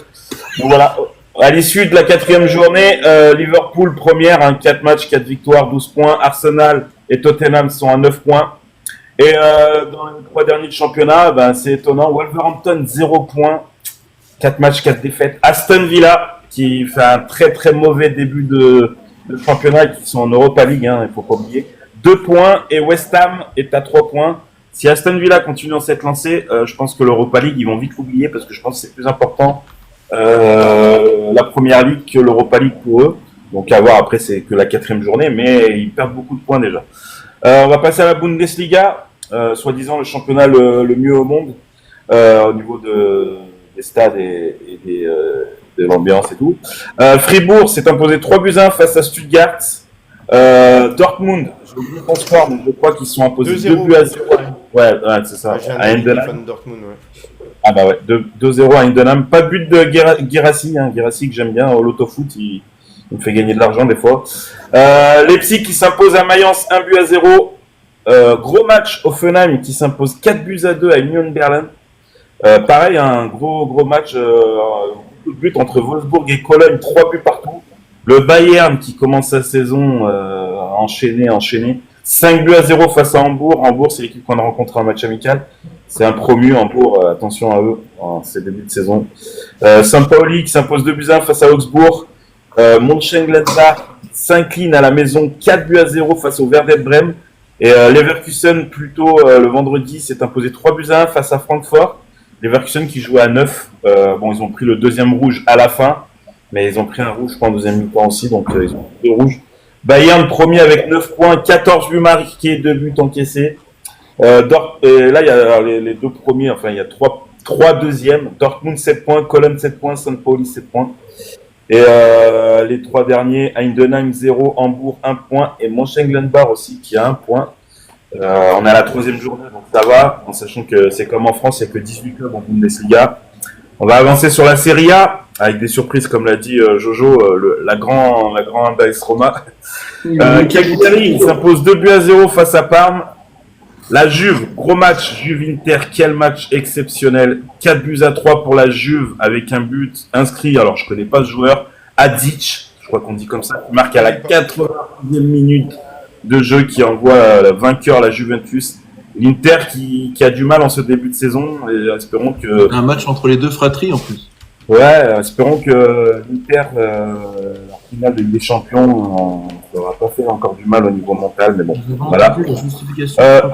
Donc voilà. À l'issue de la 4e journée, Liverpool première, 4 matchs, 4 victoires, 12 points. Arsenal et Tottenham sont à 9 points. Et dans les 3 derniers de championnat, c'est étonnant. Wolverhampton, 0 points, 4 matchs, 4 défaites. Aston Villa, qui fait un très très mauvais début de championnat, qui sont en Europa League, il faut pas oublier. 2 points, et West Ham est à 3 points. Si Aston Villa continue dans cette lancée, je pense que l'Europa League, ils vont vite l'oublier, parce que je pense que c'est plus important la première ligue que l'Europa League pour eux. Donc à voir, après c'est que la 4e journée, mais ils perdent beaucoup de points déjà. On va passer à la Bundesliga, soi-disant le championnat le mieux au monde, au niveau des stades et de l'ambiance et tout. Fribourg s'est imposé 3-1 face à Stuttgart. Dortmund, j'ai oublié ton score, mais je crois qu'ils sont imposés 2-0. Ouais, c'est ça. J'ai un À ami qui est Heidenheim. fan de Dortmund, ouais. Ah bah ouais, 2-0 à Heidenheim. Pas de but de Guirassy, Guirassy que j'aime bien au loto-foot, il me fait gagner de l'argent des fois. Leipzig qui s'impose à Mayence 1-0. Gros match Offenheim qui s'impose 4-2 à Union Berlin. Pareil, un gros match, beaucoup de buts entre Wolfsburg et Cologne, 3 buts partout. Le Bayern qui commence sa saison enchaîné. 5-0 face à Hambourg. Hambourg, c'est l'équipe qu'on a rencontrée en match amical. C'est un promu, Hambourg, attention à eux, c'est début de saison. Saint-Pauli qui s'impose 2-1 face à Augsbourg. Mönchengladbach s'incline à la maison 4-0 face au Werder Bremen. Et Leverkusen, plutôt le vendredi, s'est imposé 3-1 face à Francfort. Leverkusen qui jouait à 9. Ils ont pris le 2e rouge à la fin, mais ils ont pris un rouge, je crois, en 2e mi-temps aussi, donc ils ont pris le rouge. Bayern premier avec 9 points, 14 buts marqués, 2 buts encaissés. Et là, il y a les 2 premiers, enfin, il y a 3 deuxièmes. Dortmund 7 points, Cologne 7 points, St. Pauli 7 points. Et les 3 derniers, Heidenheim 0, Hambourg 1 point, et Mönchengladbach aussi qui a 1 point. On est à la 3e journée, donc ça va, en sachant que c'est comme en France, il n'y a que 18 clubs en Bundesliga. On va avancer sur la Serie A, avec des surprises, comme l'a dit Jojo, la grande AS Roma. Cagliari s'impose 2-0 face à Parme. La Juve, gros match, Juve-Inter, quel match exceptionnel. 4-3 pour la Juve, avec un but inscrit, alors je connais pas ce joueur, Adic, je crois qu'on dit comme ça, qui marque à la 80e minute de jeu, qui envoie vainqueur la Juventus. L'Inter qui a du mal en ce début de saison, et espérons que... Un match entre les deux fratries en plus. Ouais, espérons que l'Inter, la finale de Ligue des Champions, ne aura pas fait encore du mal au niveau mental, mais bon, voilà.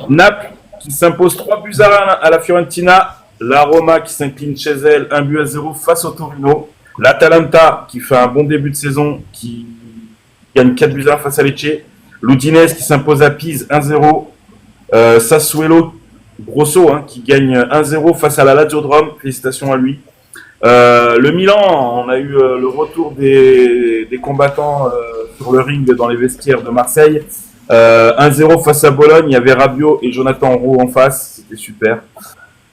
Naples qui s'impose 3-1 à la Fiorentina, la Roma qui s'incline chez elle 1-0 face au Torino, l'Atalanta qui fait un bon début de saison, qui gagne 4-1 face à Lecce, l'Udinese qui s'impose à Pise 1-0, Sassuolo, Grosso qui gagne 1-0 face à la Lazio de Rome, félicitations à lui. Le Milan, on a eu le retour des combattants sur le ring dans les vestiaires de Marseille. 1-0 face à Bologne, il y avait Rabiot et Jonathan Roux en face, c'était super.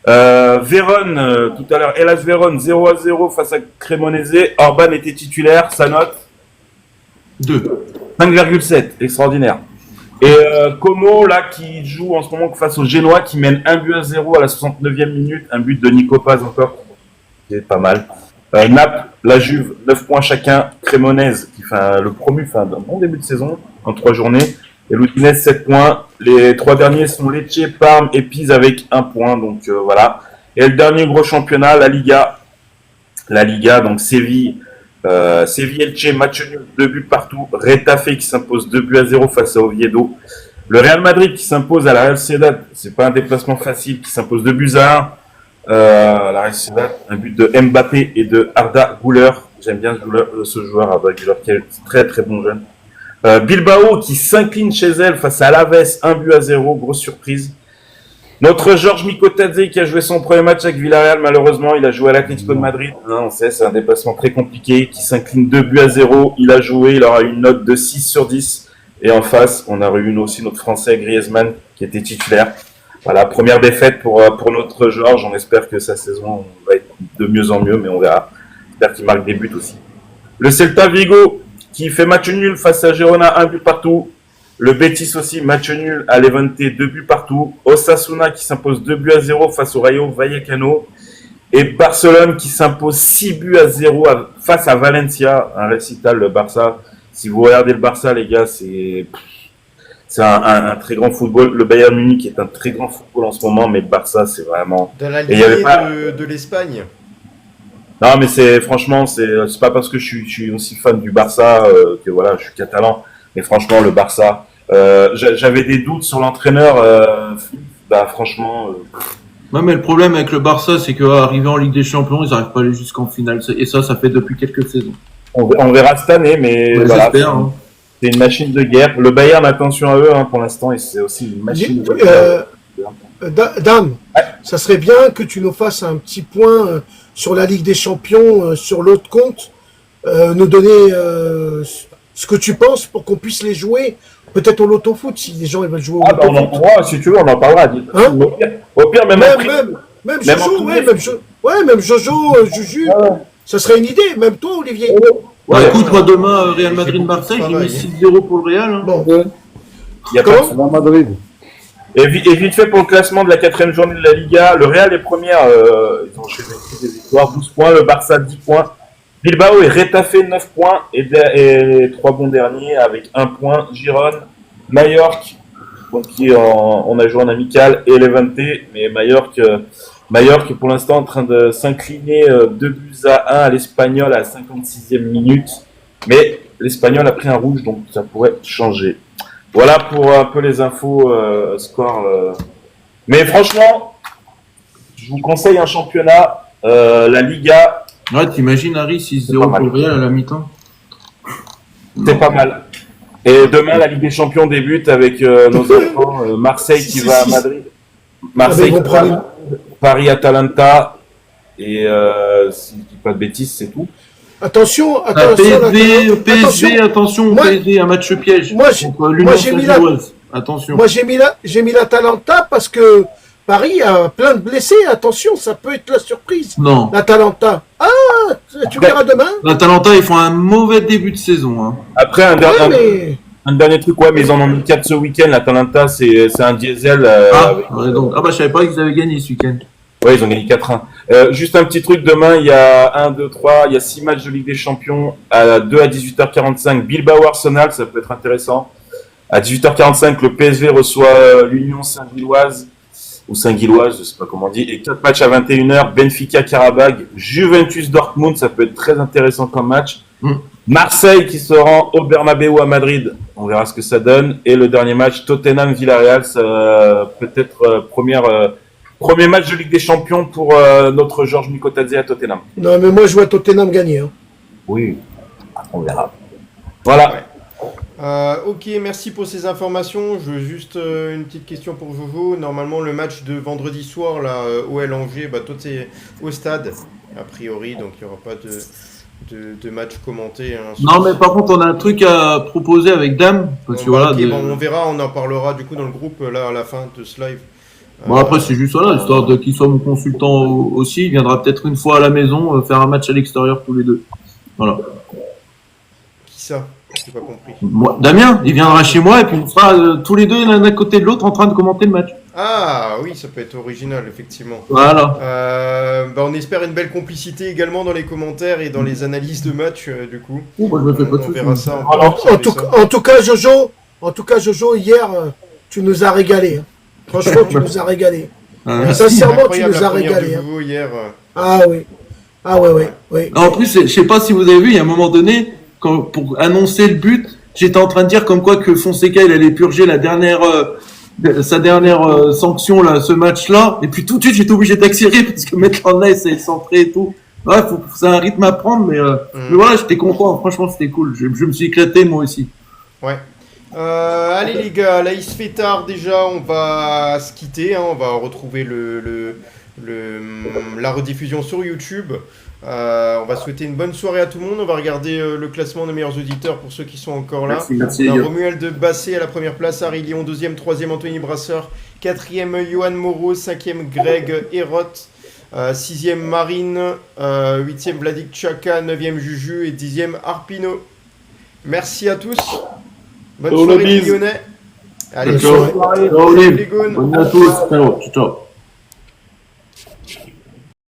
Vérone, tout à l'heure, Hellas Vérone 0-0 face à Cremonese. Orban était titulaire, sa note 5,7, extraordinaire. Et Como, là, qui joue en ce moment face au Génois, qui mène 1-0 à la 69e minute, un but de Nico Paz encore, c'est pas mal. Naples, la Juve, 9 points chacun. Cremonese, qui fait le promu, fait un bon début de saison, en 3 journées. Et l'Udinese, 7 points. Les 3 derniers sont Lecce, Parme et Pise avec 1 point, donc voilà. Et le dernier gros championnat, la Liga. La Liga, donc Séville, Elche, match nul, 2 buts partout. Retafe qui s'impose 2-0 face à Oviedo. Le Real Madrid qui s'impose à la Real Sociedad, c'est pas un déplacement facile, qui s'impose 2-1. La Real Sociedad, un but de Mbappé et de Arda Güler. J'aime bien ce joueur, Arda Güler, qui est très très bon jeune. Bilbao qui s'incline chez elle face à Alaves, 1-0, grosse surprise. Notre Georges Mikotadze qui a joué son premier match avec Villarreal, malheureusement, il a joué à l'Atlético de Madrid. On sait, c'est un déplacement très compliqué, qui s'incline 2-0. Il a joué, il aura une note de 6/10. Et en face, on a eu aussi notre Français Griezmann qui était titulaire. Voilà, première défaite pour notre Georges. On espère que sa saison va être de mieux en mieux, mais on verra. J'espère qu'il marque des buts aussi. Le Celta Vigo qui fait match nul face à Girona, 1 but partout. Le Betis aussi, match nul à Levante, 2 buts partout. Osasuna qui s'impose 2-0 face au Rayo Vallecano. Et Barcelone qui s'impose 6-0 face à Valencia. Un récital, le Barça. Si vous regardez le Barça, les gars, c'est un très grand football. Le Bayern Munich est un très grand football en ce moment, mais le Barça, c'est vraiment... Dans la lignée de l'Espagne. Non, mais franchement, c'est pas parce que je suis aussi fan du Barça que voilà, je suis catalan. Mais franchement, le Barça, j'avais des doutes sur l'entraîneur. Franchement... Ouais, mais le problème avec le Barça, c'est qu'arrivé en Ligue des Champions, ils n'arrivent pas à aller jusqu'en finale. Et ça fait depuis quelques saisons. On verra cette année, mais voilà, c'est une machine de guerre. Le Bayern, attention à eux pour l'instant, et c'est aussi une machine de guerre. Dame, ça serait bien que tu nous fasses un petit point sur la Ligue des Champions, sur l'autre compte, nous donner ce que tu penses pour qu'on puisse les jouer, peut-être au loto-foot, si les gens ils veulent jouer au loto-foot. On en parlera, si tu veux, on en parlera. Hein au pire, même Jojo, même Jojo, Juju, ça serait une idée, même toi, Olivier. Écoute, moi demain, Real Madrid-Marseille, j'ai mis 6-0 pour le Real. Hein. Bon. Il y a pas de Madrid. Et vite fait pour le classement de la 4e journée de la Liga, le Real est première, ils ont enchaîné des victoires, 12 points, le Barça 10 points, Bilbao et Retafe 9 points, et 3 bons derniers avec 1 point, Girone, Mallorca, donc on a joué en amical, et Levante, mais Mallorca pour l'instant en train de s'incliner 2-1 à l'Espagnol à la 56e minute, mais l'Espagnol a pris un rouge, donc ça pourrait changer. Voilà pour un peu les infos score. Mais franchement, je vous conseille un championnat, la Liga. Ouais, t'imagines Harry 6-0 pour le Real à la mi-temps. C'est pas mal. Et demain, la Ligue des Champions débute avec nos enfants. Marseille qui va à Madrid. Marseille qui va Paris-Atalanta. Et si je dis pas de bêtises, c'est tout. Attention, PSG, attention, PSG, un match piège. Moi, j'ai mis l'Atalanta parce que Paris a plein de blessés. Attention, ça peut être la surprise. Non. L'Atalanta. Ah, tu verras demain. L'Atalanta, ils font un mauvais début de saison. Hein. Après, un dernier truc, mais ils en ont mis 4 ce week-end. L'Atalanta, c'est un diesel. Je savais pas qu'ils avaient gagné ce week-end. Ouais, ils ont gagné 4-1. Juste un petit truc, demain, il y a 6 matchs de Ligue des Champions, à 2 à 18h45, Bilbao-Arsenal, ça peut être intéressant. À 18h45, le PSV reçoit l'Union Saint-Gilloise, ou Saint-Gilloise, je sais pas comment on dit, et 4 matchs à 21h, Benfica-Karabag, Juventus-Dortmund, ça peut être très intéressant comme match. Marseille qui se rend au Bernabéu à Madrid, on verra ce que ça donne. Et le dernier match, Tottenham-Villarreal, ça peut-être premier match de Ligue des Champions pour notre Georges Mikotadze à Tottenham. Non, mais moi, je vois Tottenham gagner. Hein. Oui, on verra. Voilà. Ok, merci pour ces informations. Je veux juste une petite question pour Jojo. Normalement, le match de vendredi soir, là, OL Angers, tout c'est au stade, a priori, donc il n'y aura pas de match commenté. Hein, non, mais par contre, on a un truc à proposer avec Dame. Parce que, on verra, on en parlera du coup dans le groupe là à la fin de ce live. Bon, après, c'est juste histoire de qu'il soit mon consultant aussi. Il viendra peut-être une fois à la maison faire un match à l'extérieur tous les deux. Voilà. Qui ça ? J'ai pas compris. Moi, Damien, il viendra chez moi et puis on sera tous les deux l'un à côté de l'autre en train de commenter le match. Ah oui, ça peut être original, effectivement. Voilà. On espère une belle complicité également dans les commentaires et dans les analyses de match, du coup. Moi, je me fais pas on verra ça. En tout cas, Jojo, hier, tu nous as régalé. Hein. Franchement, tu nous as régalé. Sincèrement, tu nous as régalé. Hein. Hier. Ah oui. Ah ouais. En plus, je sais pas si vous avez vu, il y a un moment donné, pour annoncer le but, j'étais en train de dire comme quoi que Fonseca il allait purger sa dernière sanction là, ce match-là, et puis tout de suite j'étais obligé d'accélérer parce que Maitland Nice est centré et tout. Ouais, c'est un rythme à prendre, mais voilà, j'étais content. Franchement, c'était cool. Je me suis éclaté moi aussi. Ouais. Allez les gars, là il se fait tard déjà, on va se quitter, hein, on va retrouver la rediffusion sur YouTube. On va souhaiter une bonne soirée à tout le monde, on va regarder le classement des meilleurs auditeurs pour ceux qui sont encore là. Merci. On a Romuald de Bassé à la première place, Harry Lyon 2e, 3e Anthony Brasseur, 4e Johan Moreau, 5e Greg Hérotte, 6e Marine, 8e Vladik Chaka, 9e Juju et 10e Arpino. Merci à tous. Bonne soirée les Lyonnais. Allez, ciao. soirée. Ciao les goons. Bonne à tous. Ciao.